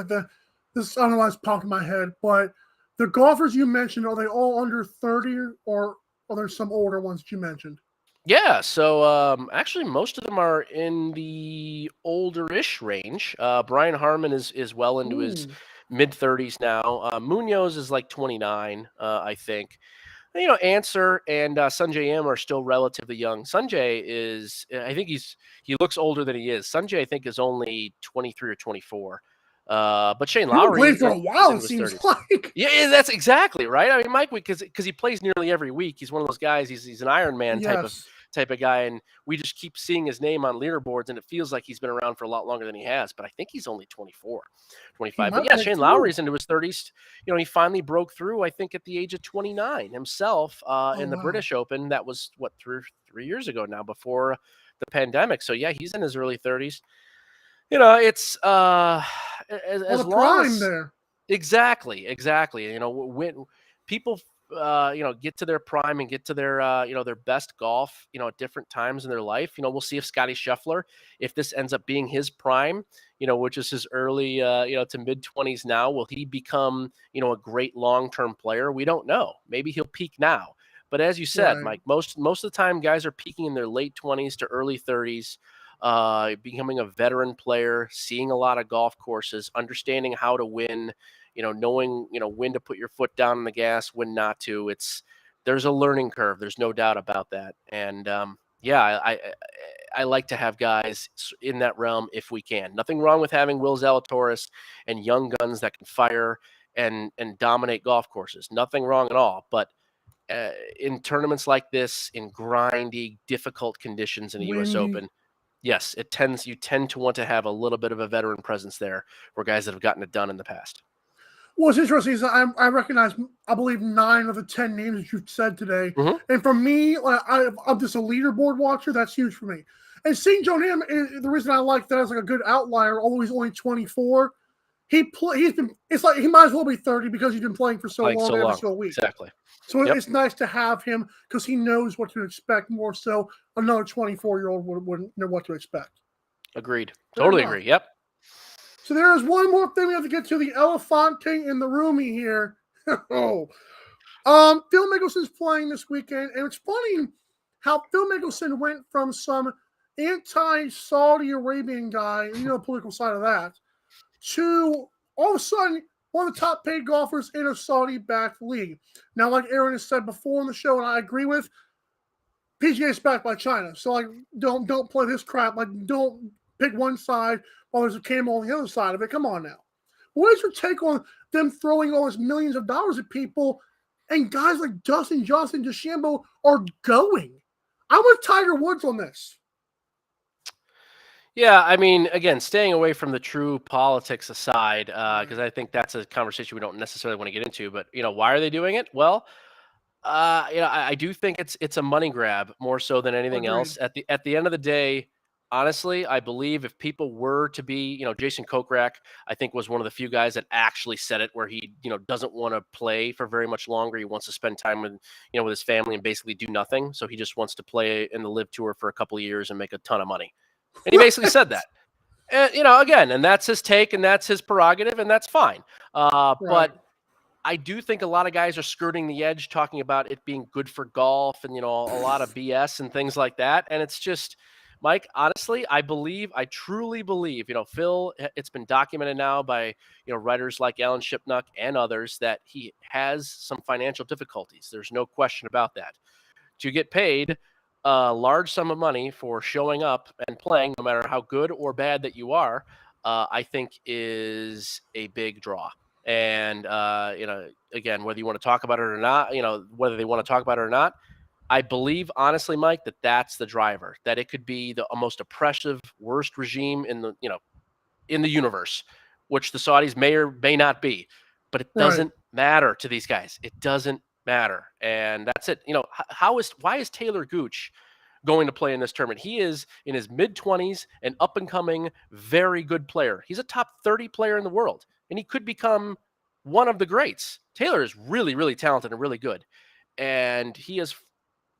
This I don't know why it's popped in my head, but the golfers you mentioned, are they all under 30 or are there some older ones that you mentioned? Yeah, so actually most of them are in the older-ish range. Brian Harmon is well into his mid-30s now. Munoz is like 29, I think. Answer and Sanjay M are still relatively young. Sanjay I think he looks older than he is. Sanjay, I think, is only 23 or 24. But Shane Lowry played for a while, it seems 30s. like. Yeah, that's exactly right. I mean, Mike, because he plays nearly every week. He's one of those guys. He's an Iron Man type of guy, and we just keep seeing his name on leaderboards, and it feels like he's been around for a lot longer than he has. But I think he's only 24, 25. But yeah, Shane Lowry's into his 30s. He finally broke through, I think, at the age of 29 himself in the British Open. That was, 3 years ago now, before the pandemic. So yeah, he's in his early 30s. It's as long as there. Exactly. When people get to their prime and get to their their best golf, at different times in their life, we'll see if Scotty Scheffler, if this ends up being his prime, which is his early to mid 20s now, will he become a great long-term player? We don't know. Maybe he'll peak now. But as you said, Mike, most of the time guys are peaking in their late 20s to early 30s. Becoming a veteran player, seeing a lot of golf courses, understanding how to win, knowing, when to put your foot down on the gas, when not to. There's a learning curve. There's no doubt about that. And I like to have guys in that realm if we can. Nothing wrong with having Will Zalatoris and young guns that can fire and dominate golf courses. Nothing wrong at all. But in tournaments like this, in grindy, difficult conditions in the U.S. Open, yes, you tend to want to have a little bit of a veteran presence there for guys that have gotten it done in the past. What's interesting is I recognize, I believe, 9 of the 10 names that you've said today. Mm-hmm. And for me, I'm just a leaderboard watcher. That's huge for me. And seeing Joe Ham, the reason I like that as like a good outlier, although he's only 24, it's like he might as well be 30 because he's been playing for so long every single week. Exactly. So it's nice to have him because he knows what to expect more so another 24-year-old wouldn't know what to expect. Agreed. Totally agree. Yep. So there is one more thing we have to get to, the elefante in the roomie here. Phil Mickelson's playing this weekend, and it's funny how Phil Mickelson went from some anti-Saudi Arabian guy, political side of that, to all of a sudden one of the top paid golfers in a Saudi-backed league. Now, like Aaron has said before in the show, and I agree with, PGA is backed by China. So, don't play this crap. Don't pick one side while there's a camel on the other side of it. Come on now. What is your take on them throwing all these millions of dollars at people and guys like Dustin Johnson, DeChambeau are going? I'm with Tiger Woods on this. Yeah, I mean, again, staying away from the true politics aside, because I think that's a conversation we don't necessarily want to get into. But why are they doing it? Well, I do think it's a money grab more so than anything else. At the end of the day, honestly, I believe if people were to be, Jason Kokrak, I think was one of the few guys that actually said it where he, doesn't want to play for very much longer. He wants to spend time with, with his family and basically do nothing. So he just wants to play in the Live Tour for a couple of years and make a ton of money. And he basically said that. And, again, and that's his take and that's his prerogative and that's fine. But I do think a lot of guys are skirting the edge talking about it being good for golf and, a lot of BS and things like that. And it's just, Mike, honestly, I truly believe, Phil, it's been documented now by, writers like Alan Shipnuck and others that he has some financial difficulties. There's no question about that. To get paid a large sum of money for showing up and playing, no matter how good or bad that you are, I think is a big draw. And, again, whether you want to talk about it or not, whether they want to talk about it or not, I believe, honestly, Mike, that's the driver, that it could be the most oppressive, worst regime in the universe, which the Saudis may or may not be, but it doesn't matter to these guys. It doesn't matter. And that's it. Why is Taylor Gooch going to play in this tournament? He is in his mid-20s, an up-and-coming, very good player. He's a top 30 player in the world, and he could become one of the greats. Taylor is really, really talented and really good. And he has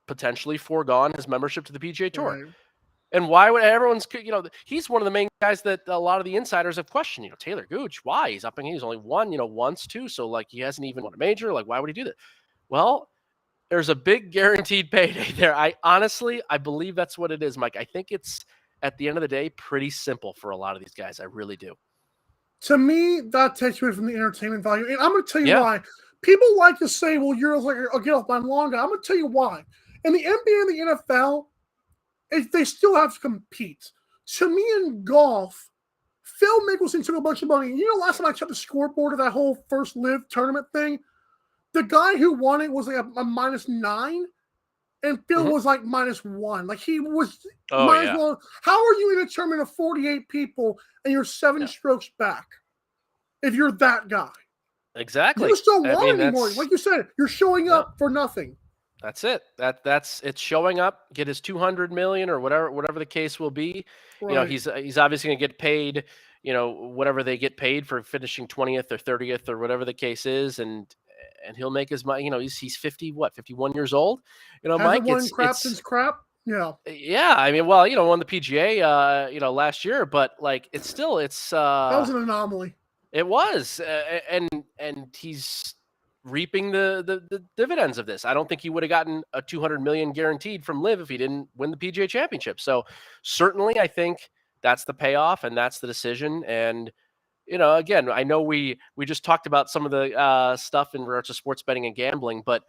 potentially foregone his membership to the PGA Tour. Right. And why would everyone's, he's one of the main guys that a lot of the insiders have questioned, Taylor Gooch, why? He's up and he's only won, once too. So like he hasn't even won a major. Like, why would he do that? Well, there's a big guaranteed payday there. I believe that's what it is, Mike. I think it's, at the end of the day, pretty simple for a lot of these guys. I really do. To me, that takes away from the entertainment value. And I'm going to tell you why. People like to say, well, you're like, I'll get off my lawn guy. I'm going to tell you why. In the NBA and the NFL, they still have to compete. To me, in golf, Phil Mickelson took a bunch of money. Last time I checked the scoreboard of that whole first Live tournament thing, the guy who won it was like a -9, and Phil was like -1. Like he was -1. How are you in a tournament of 48 people and you're 7 strokes back if you're that guy? Exactly. You just don't want anymore. Like you said, you're showing up for nothing. That's it. That's it's showing up, get his 200 million or whatever the case will be. Right. He's obviously going to get paid, whatever they get paid for finishing 20th or 30th or whatever the case is, and he'll make his money. He's 51 years old. Mike, since crap. Yeah. Yeah. I mean, well, won the PGA, last year, but like it's that was an anomaly. It was, and he's reaping the dividends of this. I don't think he would have gotten a 200 million guaranteed from Liv if he didn't win the PGA Championship. So certainly, I think that's the payoff and that's the decision. And again, I know we just talked about some of the stuff in regards to sports betting and gambling, but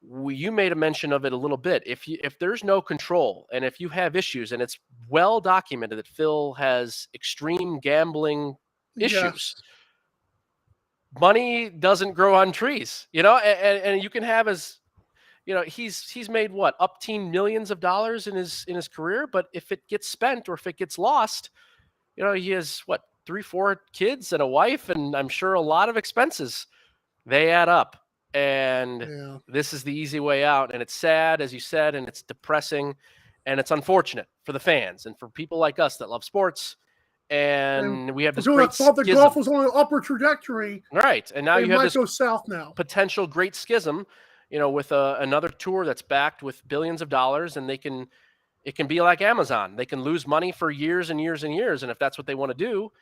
you made a mention of it a little bit. If there's no control and if you have issues, and it's well documented that Phil has extreme gambling issues. Yes. Money doesn't grow on trees, and you can have he's made up-teen millions of dollars in his career, but if it gets spent or if it gets lost, he has 3-4 kids and a wife, and I'm sure a lot of expenses. They add up, and this is the easy way out, and it's sad, as you said, and it's depressing, and it's unfortunate for the fans and for people like us that love sports. And we have this great thought that golf was on an upward trajectory, right? And now you have this go south now. Potential great schism, with another tour that's backed with billions of dollars, and it can be like Amazon. They can lose money for years and years and years, and if that's what they want to do,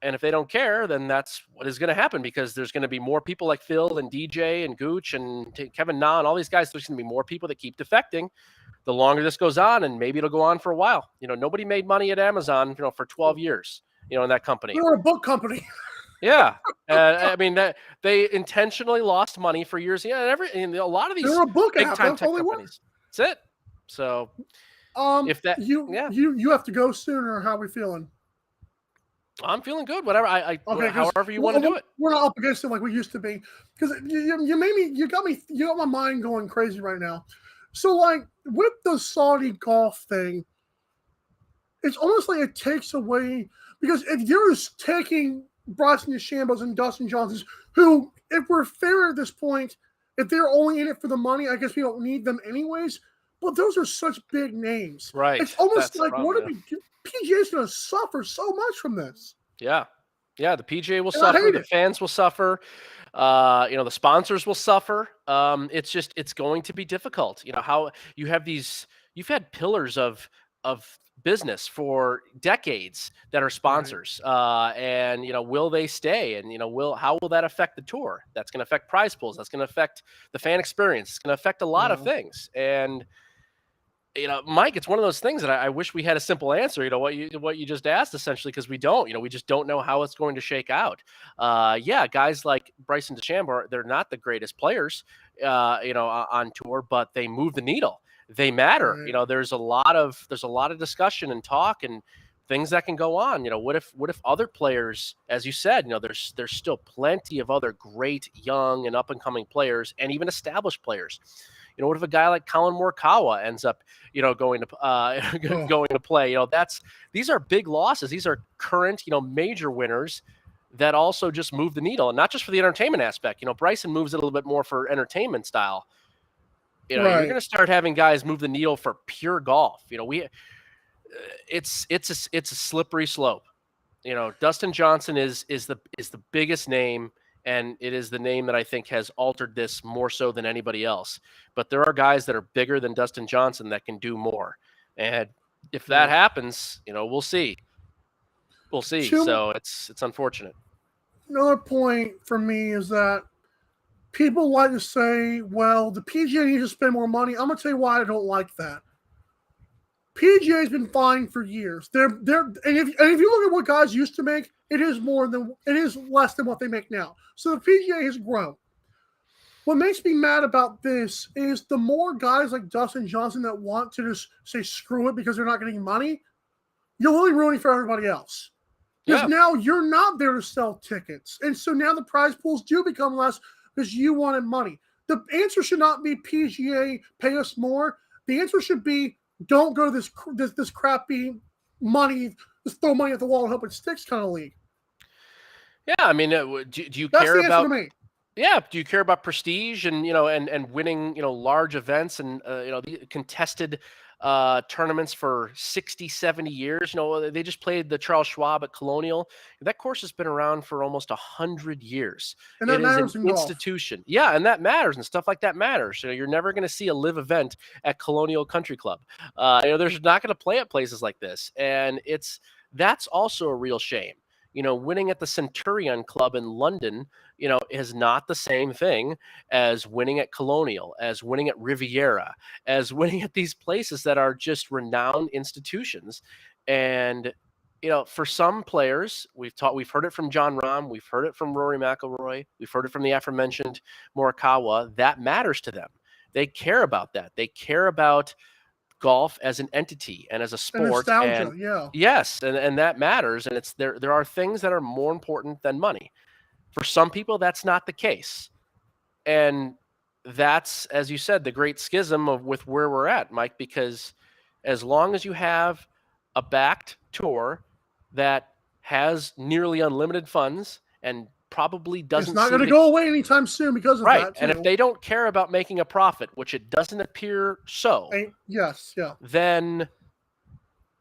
and if they don't care, then that's what is going to happen, because there's going to be more people like Phil and DJ and Gooch and Kevin Na and all these guys. There's going to be more people that keep defecting. The longer this goes on, and maybe it'll go on for a while. Nobody made money at Amazon, for 12 years, in that company. They're a book company. Yeah. I mean, that they intentionally lost money for years. Yeah. And a lot of these they're a book big app. time That's tech all they companies. That's it. So if that, you have to go soon, or how are we feeling? I'm feeling good. Whatever. However you want to do it. We're not up against it like we used to be, because you got my mind going crazy right now. So, like, with the Saudi golf thing, it's almost like it takes away, because if you're taking Bryson DeChambeau's and Dustin Johnson's, who, if we're fair at this point, if they're only in it for the money, I guess we don't need them anyways. but those are such big names. Right. It's almost That's the like, what problem, if PGA's going to suffer so much from this? Yeah. Yeah, the PGA will And I suffer, hate the it. fans will suffer, the sponsors will suffer. It's going to be difficult. How you've had pillars of business for decades that are sponsors, and will they stay? And how will that affect the tour? That's going to affect prize pools. That's going to affect the fan experience. It's going to affect a lot of things. And Mike, it's one of those things that I wish we had a simple answer. What you just asked, essentially, because we don't. We just don't know how it's going to shake out. Guys like Bryson DeChambeau, they're not the greatest players, on tour, but they move the needle. They matter. Right. There's a lot of discussion and talk and things that can go on. What if other players, as you said, there's still plenty of other great young and up and coming players and even established players. What if a guy like Colin Morikawa ends up, going to going to play? These are big losses. These are current, major winners that also just move the needle, and not just for the entertainment aspect. Bryson moves it a little bit more for entertainment style. You're going to start having guys move the needle for pure golf. It's a slippery slope. Dustin Johnson is the biggest name. And it is the name that I think has altered this more so than anybody else. But there are guys that are bigger than Dustin Johnson that can do more. And if that happens, we'll see. We'll see. So it's unfortunate. Another point for me is that people like to say, well, the PGA needs to spend more money. I'm going to tell you why I don't like that. PGA's been fine for years. And if you look at what guys used to make, it is less than what they make now. So the PGA has grown. What makes me mad about this is the more guys like Dustin Johnson that want to just say screw it because they're not getting money, you're really ruining for everybody else. Because now you're not there to sell tickets. And so now the prize pools do become less because you wanted money. The answer should not be PGA, pay us more. The answer should be don't go to this crappy money, just throw money at the wall and hope it sticks kind of league. Yeah, I mean, do you That's care the answer about? to me. Yeah, do you care about prestige and and winning large events and the contested tournaments for 60, 70 years? They just played the Charles Schwab at Colonial. That course has been around for almost 100 years. And that matters an in golf. institution. Yeah, and that matters, and stuff like that matters. You're never going to see a live event at Colonial Country Club. There's not going to play at places like this, and that's also a real shame. Winning at the Centurion Club in London, is not the same thing as winning at Colonial, as winning at Riviera, as winning at these places that are just renowned institutions. And, for some players, we've heard it from Jon Rahm, we've heard it from Rory McIlroy, we've heard it from the aforementioned Morikawa. That matters to them. They care about that. They care about golf as an entity and as a sport. And nostalgia, Yes, and that matters. And there are things that are more important than money. For some people, that's not the case. And that's, as you said, the great schism with where we're at, Mike, because as long as you have a backed tour that has nearly unlimited funds and probably doesn't. It's not going to go away anytime soon because of that. And if they don't care about making a profit, which it doesn't appear so, then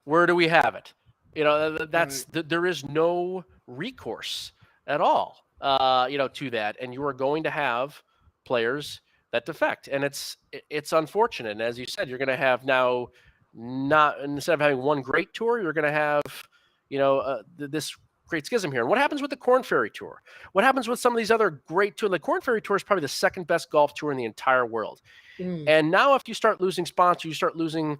where do we have it? There is no recourse at all, to that, and you are going to have players that defect, and it's unfortunate. And as you said, you're going to have now instead of having one great tour, you're going to have this great schism here. And what happens with the Korn Ferry Tour? What happens with some of these other great tours? The Korn Ferry Tour is probably the second best golf tour in the entire world. And now if you start losing sponsors, you start losing,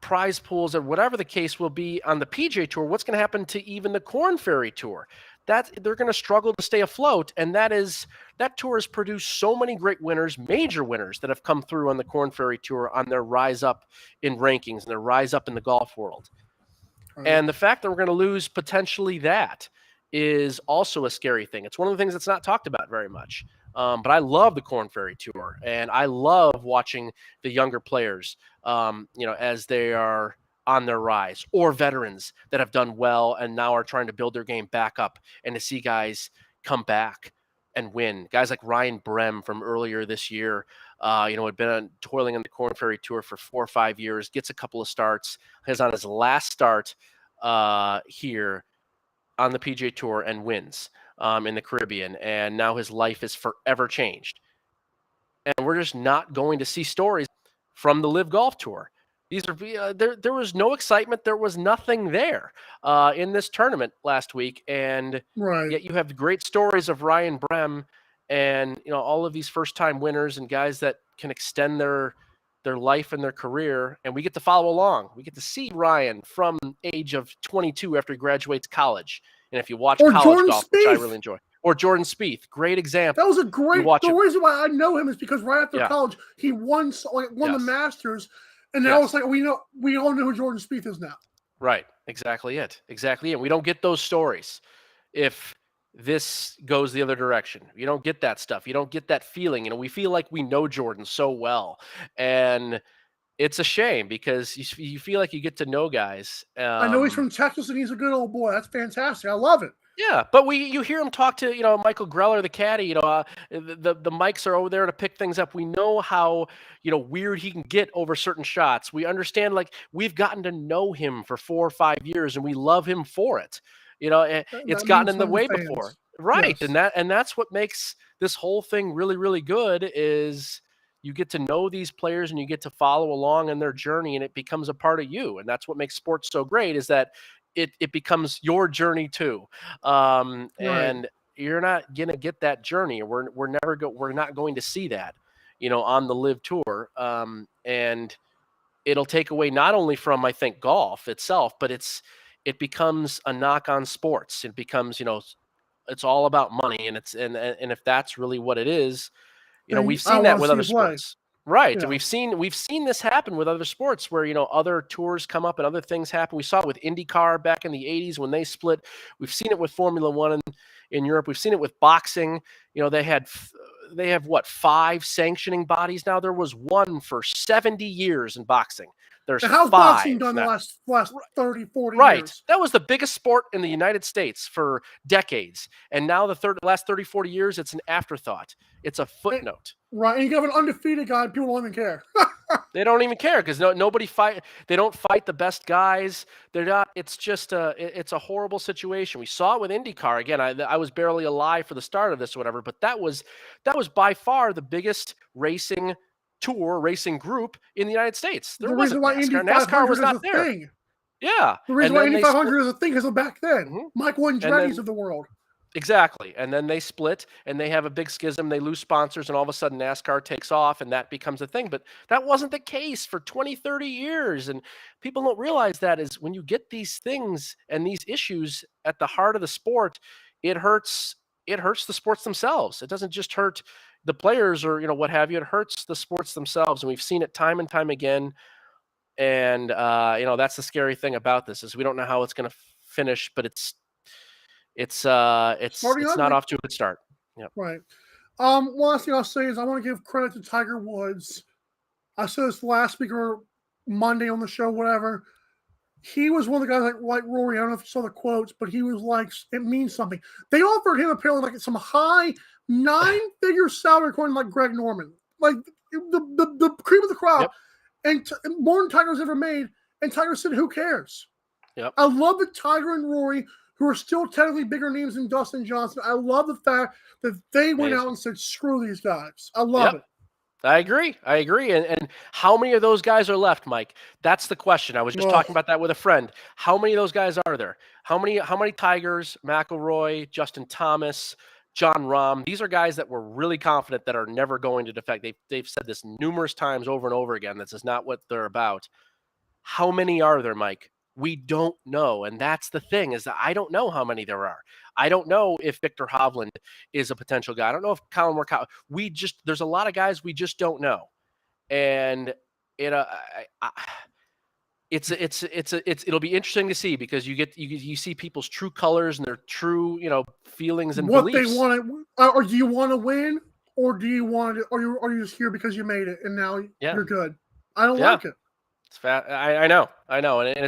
prize pools or whatever the case will be on the PGA Tour, what's going to happen to even the Korn Ferry Tour? That they're going to struggle to stay afloat. And that tour has produced so many great winners, major winners that have come through on the Korn Ferry Tour on their rise up in rankings and their rise up in the golf world. And the fact that we're going to lose potentially that is also a scary thing. It's one of the things that's not talked about very much. But I love the Korn Ferry Tour, and I love watching the younger players, as they are on their rise, or veterans that have done well and now are trying to build their game back up, and to see guys come back and win. Guys like Ryan Brem from earlier this year, Had been toiling on the Korn Ferry Tour for 4 or 5 years, gets a couple of starts, is on his last start here on the PGA Tour and wins in the Caribbean. And now his life is forever changed. And we're just not going to see stories from the Live Golf Tour. These are there was no excitement. There was nothing there in this tournament last week. And yet you have great stories of Ryan Brem and all of these first-time winners and guys that can extend their life and their career, and we get to follow along. We get to see Ryan from age of 22 after he graduates college. And if you watch college Jordan golf, Spieth, which I really enjoy, or Jordan Spieth, great example. That was a great. The reason why I know him is because right after college he won the Masters, and now it's like we all know who Jordan Spieth is now. Right, exactly it. And we don't get those stories if this goes the other direction. You don't get that stuff. You don't get that feeling. We feel like we know Jordan so well, and it's a shame because you feel like you get to know guys. I know he's from Texas and he's a good old boy. That's fantastic. I love it. Yeah, but you hear him talk to Michael Greller, the caddy. The mics are over there to pick things up. We know how weird he can get over certain shots. We understand, like, we've gotten to know him for 4 or 5 years, and we love him for it. It's gotten in the way before, right? Yes. And that's what makes this whole thing really, really good. Is you get to know these players and you get to follow along in their journey, and it becomes a part of you. And that's what makes sports so great. Is that it becomes your journey too, and you're not gonna get that journey. We're not going to see that, on the Live Tour, and it'll take away not only from, I think, golf itself, but it becomes a knock on sports. It becomes it's all about money, and and if that's really what it is, we've seen that with other sports. Right. Yeah. And we've seen this happen with other sports where, other tours come up and other things happen. We saw it with IndyCar back in the 80s when they split. We've seen it with Formula One in Europe. We've seen it with boxing. They have what, 5 sanctioning bodies now? There was one for 70 years in boxing. There's how's 5 boxing done the last 30, 40 right. years? That was the biggest sport in the United States for decades. And now the last 30, 40 years, it's an afterthought. It's a footnote. Right. And you have an undefeated guy, and people don't even care. They don't even care because nobody fight. They don't fight the best guys. They're not. It's just it's a horrible situation. We saw it with IndyCar. Again, I was barely alive for the start of this or whatever, but that was by far the biggest racing group in the United States. The reason why NASCAR was not there. Thing. Yeah. The reason why Indy 500 is a thing is back then. Michael Andretti's of the world. Exactly. And then they split and they have a big schism. They lose sponsors and all of a sudden NASCAR takes off and that becomes a thing. But that wasn't the case for 20, 30 years. And people don't realize that is when you get these things and these issues at the heart of the sport, it hurts the sports themselves. It doesn't just hurt the players or, what have you. It hurts the sports themselves. And we've seen it time and time again. And, that's the scary thing about this is we don't know how it's going to finish, but it's not off to a good start. Yep. Right. One last thing I'll say is I want to give credit to Tiger Woods. I said this last week or Monday on the show, whatever. He was one of the guys like Rory. I don't know if you saw the quotes, but he was like, it means something. They offered him apparently like some high 9-figure salary according to like Greg Norman. Like the cream of the crop. Yep. And more than Tiger's ever made. And Tiger said, who cares? Yep. I love that Tiger and Rory, who are still technically bigger names than Dustin Johnson. I love the fact that they went out and said, screw these guys. I love it. I agree. And how many of those guys are left, Mike? That's the question. I was just talking about that with a friend. How many of those guys are there? How many Tigers, McIlroy, Justin Thomas, John Rahm? These are guys that we're really confident that are never going to defect. They've said this numerous times over and over again. This is not what they're about. How many are there, Mike? We don't know. And that's the thing is that I don't know how many there are. I don't know if Victor Hovland is a potential guy. I don't know if Colin Morikawa. There's a lot of guys we just don't know. And it'll be interesting to see because you see people's true colors and their true, feelings and what beliefs. They want to, or do you want to win or do you want to, or are you just here because you made it and now you're good? I don't like it. It's fat. I know. And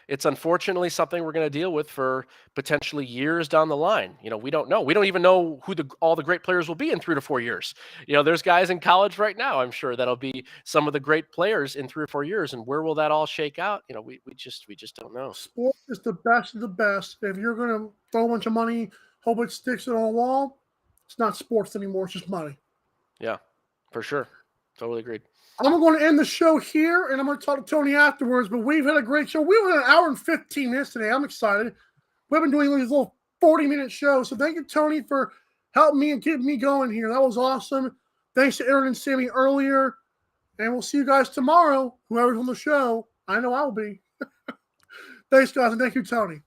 it's unfortunately something we're going to deal with for potentially years down the line. We don't know. We don't even know who all the great players will be in 3 to 4 years. There's guys in college right now, I'm sure, that'll be some of the great players in 3 or 4 years. And where will that all shake out? We just don't know. Sport is the best of the best. If you're going to throw a bunch of money, hope it sticks it on a wall, it's not sports anymore. It's just money. Yeah, for sure. Totally agreed. I'm going to end the show here, and I'm going to talk to Tony afterwards, but we've had a great show. We were an hour and 15 minutes today. I'm excited. We've been doing these little 40-minute shows, so thank you, Tony, for helping me and keeping me going here. That was awesome. Thanks to Aaron and Sammy earlier, and we'll see you guys tomorrow, whoever's on the show. I know I'll be. Thanks, guys, and thank you, Tony.